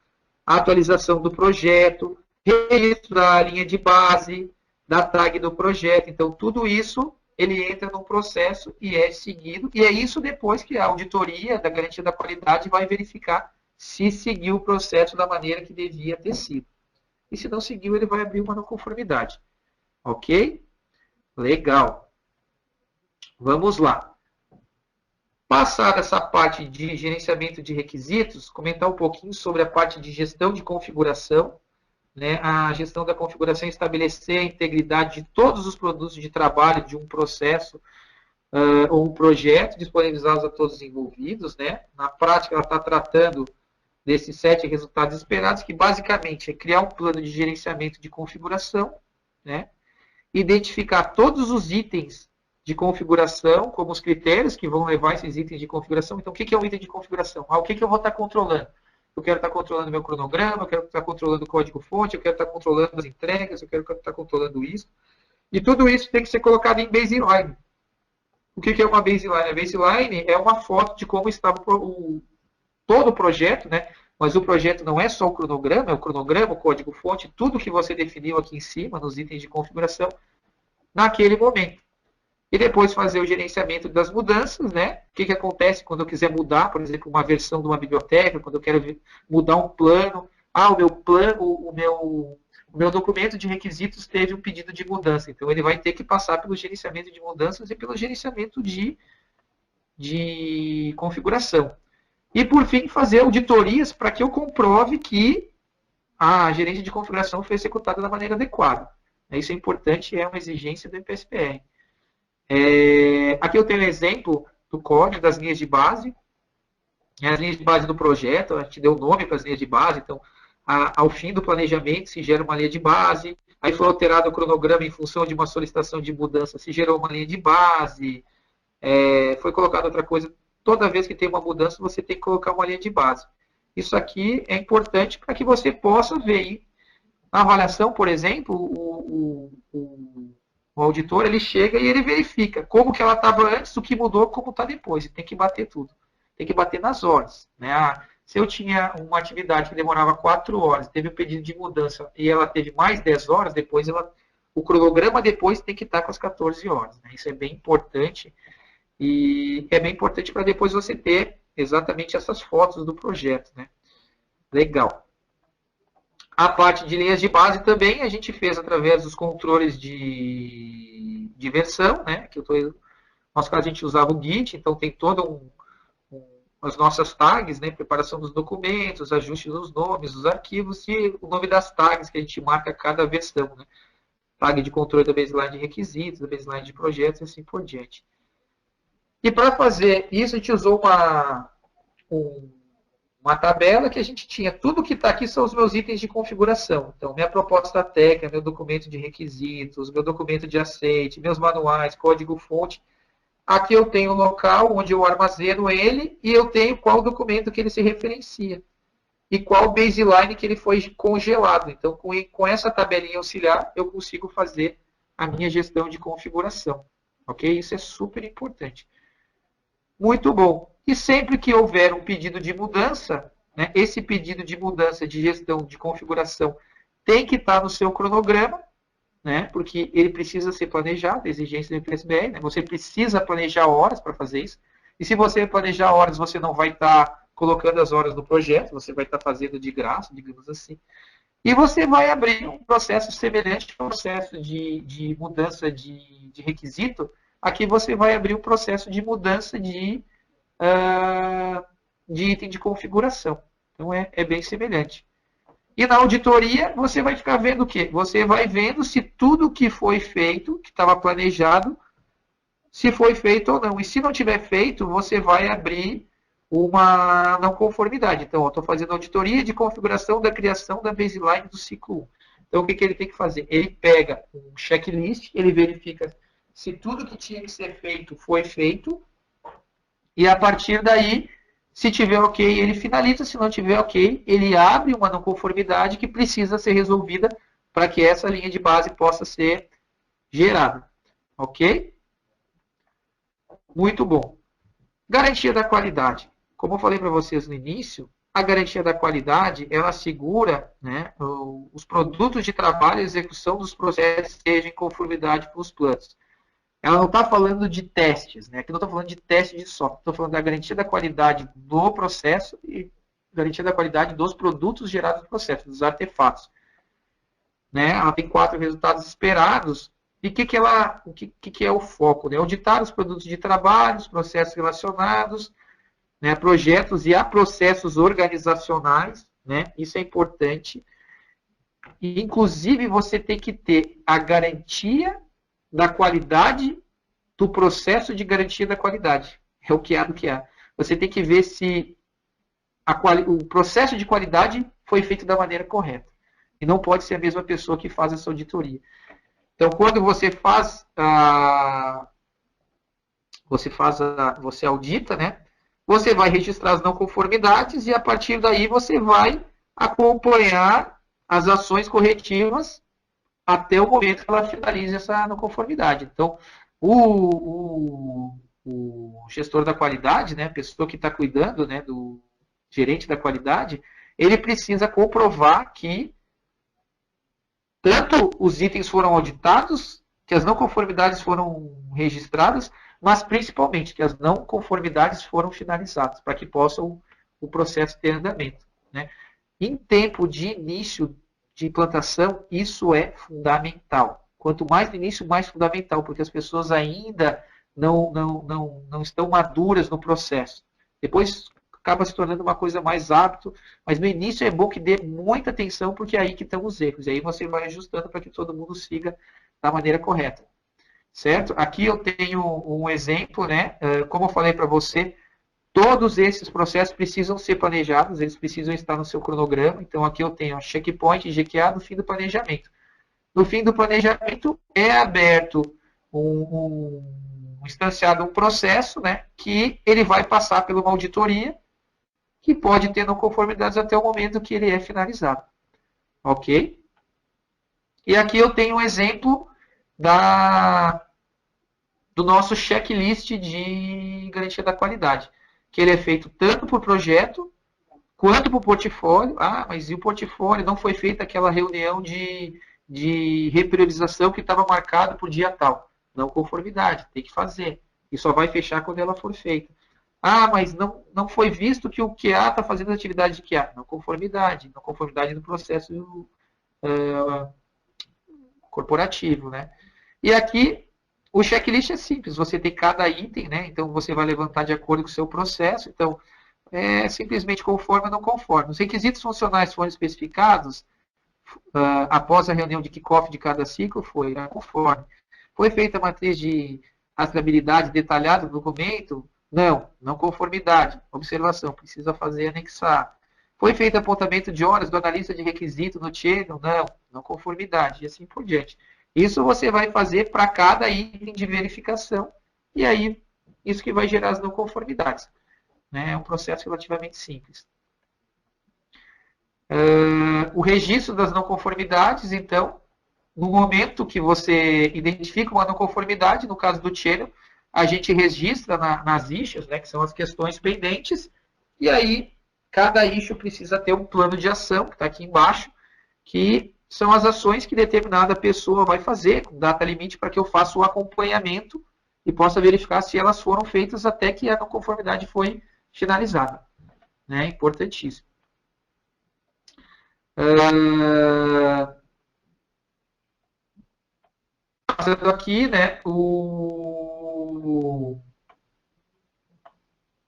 atualização do projeto, registro da linha de base, da tag do projeto. Então, tudo isso ele entra no processo e é seguido. E é isso depois que a auditoria da garantia da qualidade vai verificar se seguiu o processo da maneira que devia ter sido. E se não seguiu, ele vai abrir uma não conformidade. Ok? Legal. Vamos lá. Passada essa parte de gerenciamento de requisitos, comentar um pouquinho sobre a parte de gestão de configuração. Né, a gestão da configuração, estabelecer a integridade de todos os produtos de trabalho de um processo ou um projeto, disponibilizados a todos os envolvidos. Né? Na prática, ela está tratando desses 7 resultados esperados, que basicamente é criar um plano de gerenciamento de configuração, né? Identificar todos os itens de configuração, como os critérios que vão levar esses itens de configuração. Então, o que é um item de configuração? O que eu vou estar controlando? Eu quero estar controlando meu cronograma, eu quero estar controlando o código-fonte, eu quero estar controlando as entregas, eu quero estar controlando isso. E tudo isso tem que ser colocado em baseline. O que é uma baseline? A baseline é uma foto de como estava todo o projeto, né? mas o projeto não é só o cronograma, é o cronograma, o código-fonte, tudo que você definiu aqui em cima, nos itens de configuração, naquele momento. E depois fazer o gerenciamento das mudanças, né? O que acontece quando eu quiser mudar, por exemplo, uma versão de uma biblioteca, quando eu quero mudar um plano. Ah, o meu plano, o meu documento de requisitos teve um pedido de mudança. Então, ele vai ter que passar pelo gerenciamento de mudanças e pelo gerenciamento de configuração. E, por fim, fazer auditorias para que eu comprove que a gerência de configuração foi executada da maneira adequada. Isso é importante, é uma exigência do MPSPR. Aqui eu tenho um exemplo do código das linhas de base. As linhas de base do projeto, a gente deu o nome para as linhas de base, então, ao fim do planejamento se gera uma linha de base, aí foi alterado o cronograma em função de uma solicitação de mudança, se gerou uma linha de base, foi colocada outra coisa. Toda vez que tem uma mudança, você tem que colocar uma linha de base. Isso aqui é importante para que você possa ver. Na avaliação, por exemplo, o auditor ele chega e ele verifica como que ela estava antes, o que mudou, como está depois. E tem que bater tudo. Tem que bater nas horas. Né? Se eu tinha uma atividade que demorava 4 horas, teve um pedido de mudança e ela teve mais 10 horas, depois o cronograma depois tem que estar com as 14 horas. Né? Isso é bem importante. E é bem importante para depois você ter exatamente essas fotos do projeto. Né? Legal. A parte de linhas de base também a gente fez através dos controles de versão, né? Que no nosso caso a gente usava o Git, então tem todo as nossas tags, né? Preparação dos documentos, ajuste dos nomes, dos arquivos e o nome das tags que a gente marca cada versão, né? Tag de controle da baseline de requisitos, da baseline de projetos e assim por diante. E para fazer isso a gente usou uma tabela que a gente tinha. Tudo que está aqui são os meus itens de configuração. Então, minha proposta técnica, meu documento de requisitos, meu documento de aceite, meus manuais, código-fonte. Aqui eu tenho o local onde eu armazeno ele e eu tenho qual documento que ele se referencia. E qual baseline que ele foi congelado. Então, com essa tabelinha auxiliar, eu consigo fazer a minha gestão de configuração. Ok? Isso é super importante. Muito bom. E sempre que houver um pedido de mudança, né, esse pedido de mudança de gestão de configuração tem que estar no seu cronograma, né, porque ele precisa ser planejado, exigência do MPSBR, né, você precisa planejar horas para fazer isso. E se você planejar horas, você não vai estar colocando as horas no projeto, você vai estar fazendo de graça, digamos assim. E você vai abrir um processo semelhante ao processo de mudança de requisito. Aqui você vai abrir um processo de mudança de item de configuração. Então, é bem semelhante. E na auditoria, você vai ficar vendo o quê? Você vai vendo se tudo que foi feito, que estava planejado, se foi feito ou não. E se não tiver feito, você vai abrir uma não conformidade. Então, eu estou fazendo auditoria de configuração da criação da baseline do ciclo 1. Então, o que ele tem que fazer? Ele pega um checklist, ele verifica se tudo que tinha que ser feito foi feito, e a partir daí, se tiver ok, ele finaliza. Se não tiver ok, ele abre uma não conformidade que precisa ser resolvida para que essa linha de base possa ser gerada. Ok? Muito bom. Garantia da qualidade. Como eu falei para vocês no início, a garantia da qualidade, ela assegura, né, os produtos de trabalho e execução dos processos sejam em conformidade com os planos. Ela não está falando de testes, né? Aqui não estou falando de teste de software, estou falando da garantia da qualidade do processo e garantia da qualidade dos produtos gerados no processo, dos artefatos. Né? Ela tem 4 resultados esperados. E o que é o foco? Né? Auditar os produtos de trabalho, os processos relacionados, né? Projetos e a processos organizacionais. Né? Isso é importante. E, inclusive, você tem que ter a garantia da qualidade do processo de garantia da qualidade. É o que há do que há. Você tem que ver se o processo de qualidade foi feito da maneira correta. E não pode ser a mesma pessoa que faz essa auditoria. Então, quando você você audita, né? Você vai registrar as não conformidades e a partir daí você vai acompanhar as ações corretivas até o momento que ela finalize essa não conformidade. Então, o gestor da qualidade, né, a pessoa que está cuidando, né, do gerente da qualidade, ele precisa comprovar que tanto os itens foram auditados, que as não conformidades foram registradas, mas principalmente que as não conformidades foram finalizadas, para que possa o processo ter andamento. Né? Em tempo de início de implantação, isso é fundamental. Quanto mais no início, mais fundamental, porque as pessoas ainda não estão maduras no processo. Depois acaba se tornando uma coisa mais hábito, mas no início é bom que dê muita atenção, porque é aí que estão os erros. E aí você vai ajustando para que todo mundo siga da maneira correta. Certo? Aqui eu tenho um exemplo, né? Como eu falei para você, todos esses processos precisam ser planejados, eles precisam estar no seu cronograma. Então aqui eu tenho a checkpoint, GQA no fim do planejamento. No fim do planejamento é aberto instanciado um processo, né, que ele vai passar por uma auditoria que pode ter não conformidades até o momento que ele é finalizado. Ok? E aqui eu tenho um exemplo do nosso checklist de garantia da qualidade, que ele é feito tanto por projeto quanto por portfólio. Ah, mas e o portfólio? Não foi feita aquela reunião de repriorização que estava marcada por dia tal. Não conformidade, tem que fazer. E só vai fechar quando ela for feita. Ah, mas não foi visto que o QA está fazendo atividade de QA. Não conformidade. Não conformidade no processo corporativo. Né? E aqui, o checklist é simples. Você tem cada item, né? Então você vai levantar de acordo com o seu processo. Então, simplesmente conforme ou não conforme. Os requisitos funcionais foram especificados após a reunião de kickoff de cada ciclo, foi conforme. Foi feita a matriz de rastreabilidade detalhada do documento? Não conformidade. Observação, precisa fazer anexar. Foi feito apontamento de horas do analista de requisito no channel? Não conformidade, e assim por diante. Isso você vai fazer para cada item de verificação, e aí isso que vai gerar as não conformidades. Né? É um processo relativamente simples. O registro das não conformidades, então, no momento que você identifica uma não conformidade, no caso do channel, a gente registra nas issues, né, que são as questões pendentes, e aí cada issue precisa ter um plano de ação, que está aqui embaixo, que são as ações que determinada pessoa vai fazer, com data limite, para que eu faça o acompanhamento e possa verificar se elas foram feitas até que a não conformidade foi finalizada. Né? Importantíssimo. Passando aqui, né,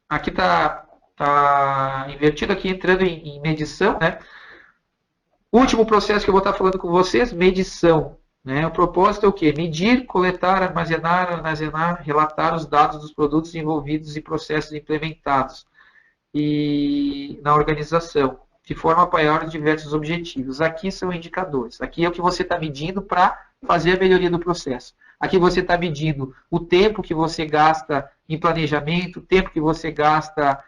aqui tá invertido aqui, entrando em medição, né? Último processo que eu vou estar falando com vocês, medição. Né? O propósito é o quê? Medir, coletar, armazenar, relatar os dados dos produtos envolvidos e processos implementados na organização, de forma a apoiar os diversos objetivos. Aqui são indicadores. Aqui é o que você está medindo para fazer a melhoria do processo. Aqui você está medindo o tempo que você gasta em planejamento, o tempo que você gasta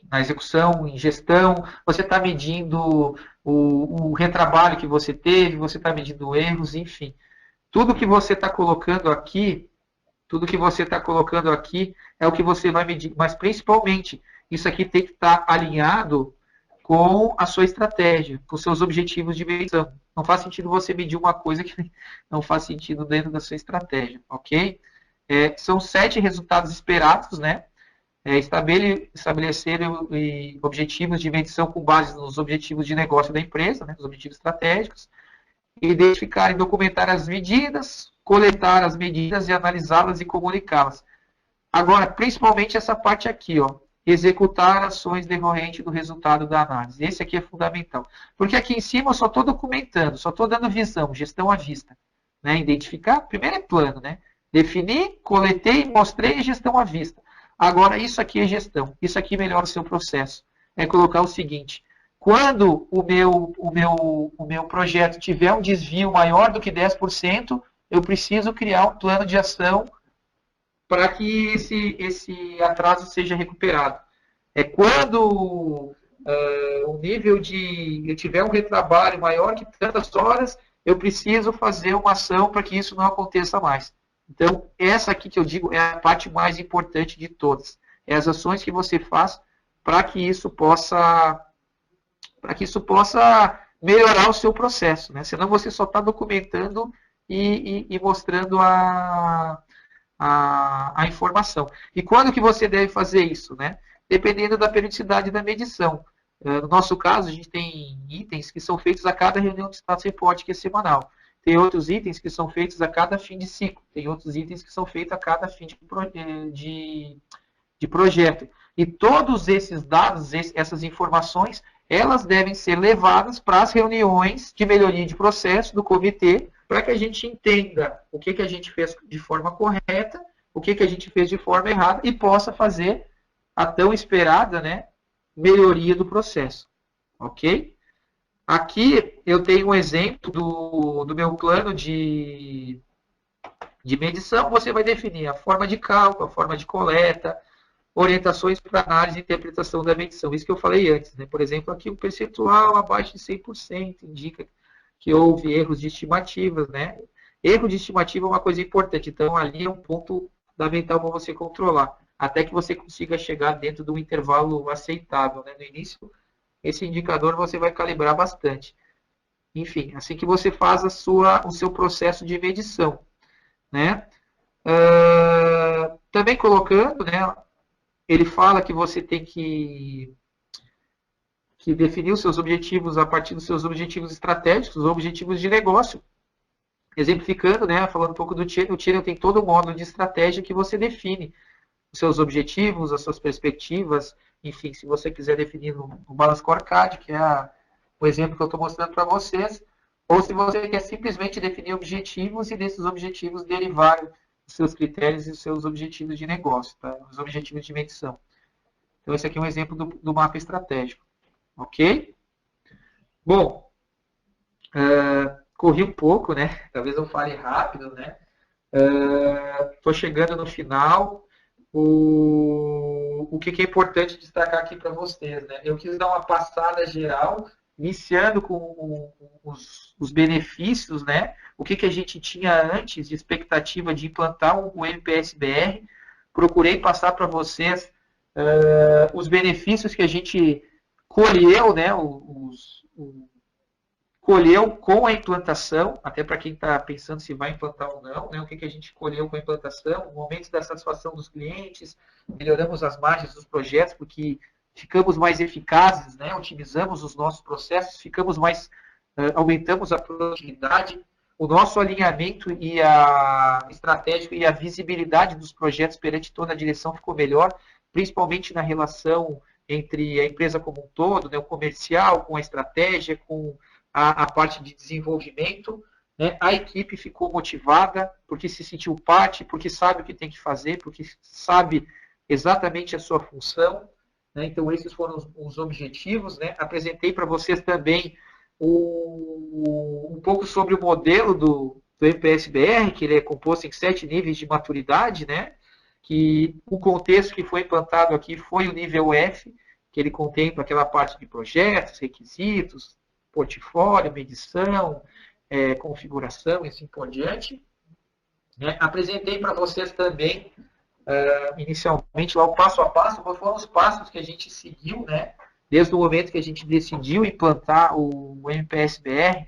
na execução, em gestão, você está medindo o retrabalho que você teve, você está medindo erros, enfim. Tudo que você está colocando aqui, é o que você vai medir, mas principalmente, isso aqui tem que estar alinhado com a sua estratégia, com os seus objetivos de medição. Não faz sentido você medir uma coisa que não faz sentido dentro da sua estratégia, ok? São 7 resultados esperados, né? Estabelecer objetivos de medição com base nos objetivos de negócio da empresa, né, os objetivos estratégicos, identificar e documentar as medidas, coletar as medidas e analisá-las e comunicá-las. Agora, principalmente essa parte aqui, ó, executar ações decorrentes do resultado da análise. Esse aqui é fundamental. Porque aqui em cima eu só estou documentando, só estou dando visão, gestão à vista. Né? Identificar, primeiro é plano, né? Definir, coletei, mostrei e gestão à vista. Agora, isso aqui é gestão. Isso aqui melhora o seu processo. É colocar o seguinte: quando o meu projeto tiver um desvio maior do que 10%, eu preciso criar um plano de ação para que esse atraso seja recuperado. Quando o nível eu tiver um retrabalho maior que tantas horas, eu preciso fazer uma ação para que isso não aconteça mais. Então, essa aqui que eu digo é a parte mais importante de todas. É as ações que você faz para que isso possa melhorar o seu processo, né? Senão você só está documentando e mostrando a informação. E quando que você deve fazer isso, né? Dependendo da periodicidade da medição. No nosso caso, a gente tem itens que são feitos a cada reunião de status report, que é semanal. Tem outros itens que são feitos a cada fim de ciclo. Tem outros itens que são feitos a cada fim de projeto. E todos esses dados, essas informações, elas devem ser levadas para as reuniões de melhoria de processo do comitê, para que a gente entenda o que a gente fez de forma correta, o que a gente fez de forma errada e possa fazer a tão esperada, né, melhoria do processo. Ok? Aqui eu tenho um exemplo do meu plano de medição. Você vai definir a forma de cálculo, a forma de coleta, orientações para análise e interpretação da medição. Isso que eu falei antes, né? Por exemplo, aqui o percentual abaixo de 100% indica que houve erros de estimativas, né? Erro de estimativa é uma coisa importante, então ali é um ponto fundamental para você controlar, até que você consiga chegar dentro de um intervalo aceitável, né? No início, esse indicador você vai calibrar bastante. Enfim, assim que você faz o seu processo de medição, né? Também colocando, né? Ele fala que você tem que definir os seus objetivos a partir dos seus objetivos estratégicos, os objetivos de negócio. Exemplificando, né, falando um pouco do Channel, o Channel tem todo um módulo de estratégia que você define os seus objetivos, as suas perspectivas, enfim, se você quiser definir no Balance Scorecard, que é o exemplo que eu estou mostrando para vocês, ou se você quer simplesmente definir objetivos e desses objetivos derivar os seus critérios e os seus objetivos de negócio, tá? Os objetivos de medição. Então, esse aqui é um exemplo do mapa estratégico. Ok? Bom, corri um pouco, né? Talvez eu fale rápido, né? Estou chegando no final. O que é importante destacar aqui para vocês, né? Eu quis dar uma passada geral, iniciando com os benefícios, né? O que a gente tinha antes de expectativa de implantar o MPS-BR. Procurei passar para vocês os benefícios que a gente colheu, né? Colheu com a implantação, até para quem está pensando se vai implantar ou não, né? O que a gente colheu com a implantação, o aumento da satisfação dos clientes, melhoramos as margens dos projetos, porque ficamos mais eficazes, né? Otimizamos os nossos processos, ficamos mais, aumentamos a produtividade, o nosso alinhamento e a estratégico e a visibilidade dos projetos perante toda a direção ficou melhor, principalmente na relação entre a empresa como um todo, né? O comercial, com a estratégia, com a parte de desenvolvimento, né? A equipe ficou motivada, porque se sentiu parte, porque sabe o que tem que fazer, porque sabe exatamente a sua função, né? Então, esses foram os objetivos, né? Apresentei para vocês também um pouco sobre o modelo do MPS-BR, que ele é composto em 7 níveis de maturidade, né? Que o contexto que foi implantado aqui foi o nível F, que ele contempla aquela parte de projetos, requisitos, portfólio, medição, configuração e assim por diante. Né? Apresentei para vocês também, inicialmente, lá o passo a passo, quais foram os passos que a gente seguiu, né? Desde o momento que a gente decidiu implantar o MPS-BR,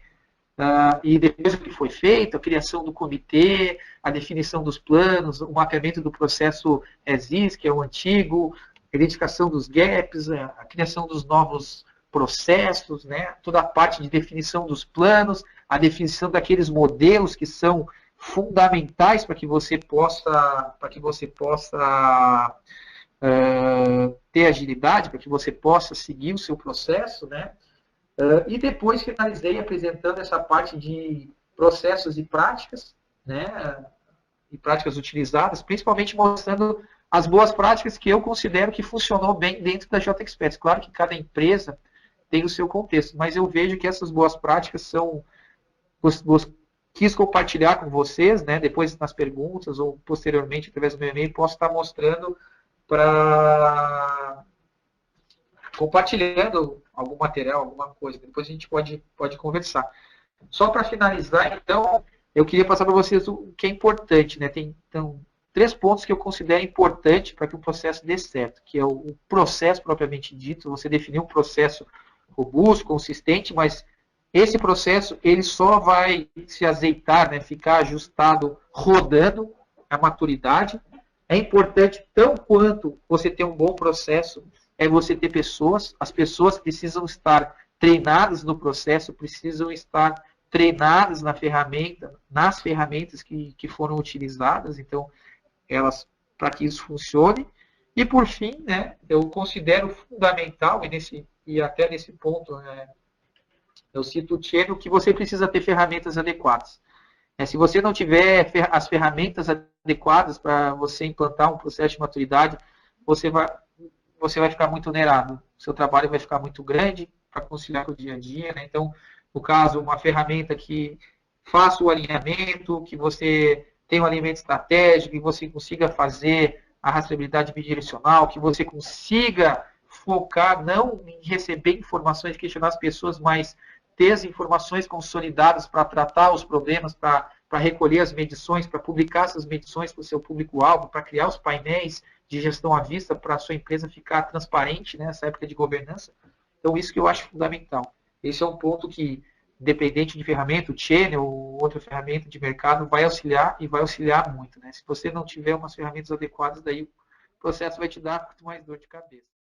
e depois o que foi feito, a criação do comitê, a definição dos planos, o mapeamento do processo ESIS, que é o antigo, a identificação dos gaps, a criação dos novos processos, né? Toda a parte de definição dos planos, a definição daqueles modelos que são fundamentais para que você possa ter agilidade, para que você possa seguir o seu processo, né? E depois finalizei apresentando essa parte de processos e práticas, né? E práticas utilizadas, principalmente mostrando as boas práticas que eu considero que funcionou bem dentro da JXPS. Claro que cada empresa tem o seu contexto, mas eu vejo que essas boas práticas são... Quis compartilhar com vocês, né? Depois nas perguntas ou posteriormente através do meu e-mail, posso estar mostrando para... compartilhando algum material, alguma coisa. Depois a gente pode conversar. Só para finalizar, então, eu queria passar para vocês o que é importante, né? Então, três pontos que eu considero importantes para que o processo dê certo, que é o processo propriamente dito, você definir um processo robusto, consistente, mas esse processo ele só vai se azeitar, né, ficar ajustado rodando a maturidade. É importante, tão quanto você ter um bom processo, é você ter pessoas. As pessoas precisam estar treinadas no processo, precisam estar treinadas na ferramenta, nas ferramentas que foram utilizadas. Então, elas para que isso funcione. E por fim, né, eu considero fundamental e até nesse ponto, né, eu cito o Tieno, que você precisa ter ferramentas adequadas. Se você não tiver as ferramentas adequadas para você implantar um processo de maturidade, você vai ficar muito onerado. O seu trabalho vai ficar muito grande para conciliar com o dia a dia. Né? Então, no caso, uma ferramenta que faça o alinhamento, que você tenha um alinhamento estratégico, que você consiga fazer a rastreabilidade bidirecional, que você consiga focar não em receber informações, questionar as pessoas, mas ter as informações consolidadas para tratar os problemas, para recolher as medições, para publicar essas medições para o seu público-alvo, para criar os painéis de gestão à vista para a sua empresa ficar transparente nessa época de governança. Então, isso que eu acho fundamental. Esse é um ponto que, independente de ferramenta, o Channel ou outra ferramenta de mercado, vai auxiliar e vai auxiliar muito. Né? Se você não tiver umas ferramentas adequadas, daí o processo vai te dar muito mais dor de cabeça.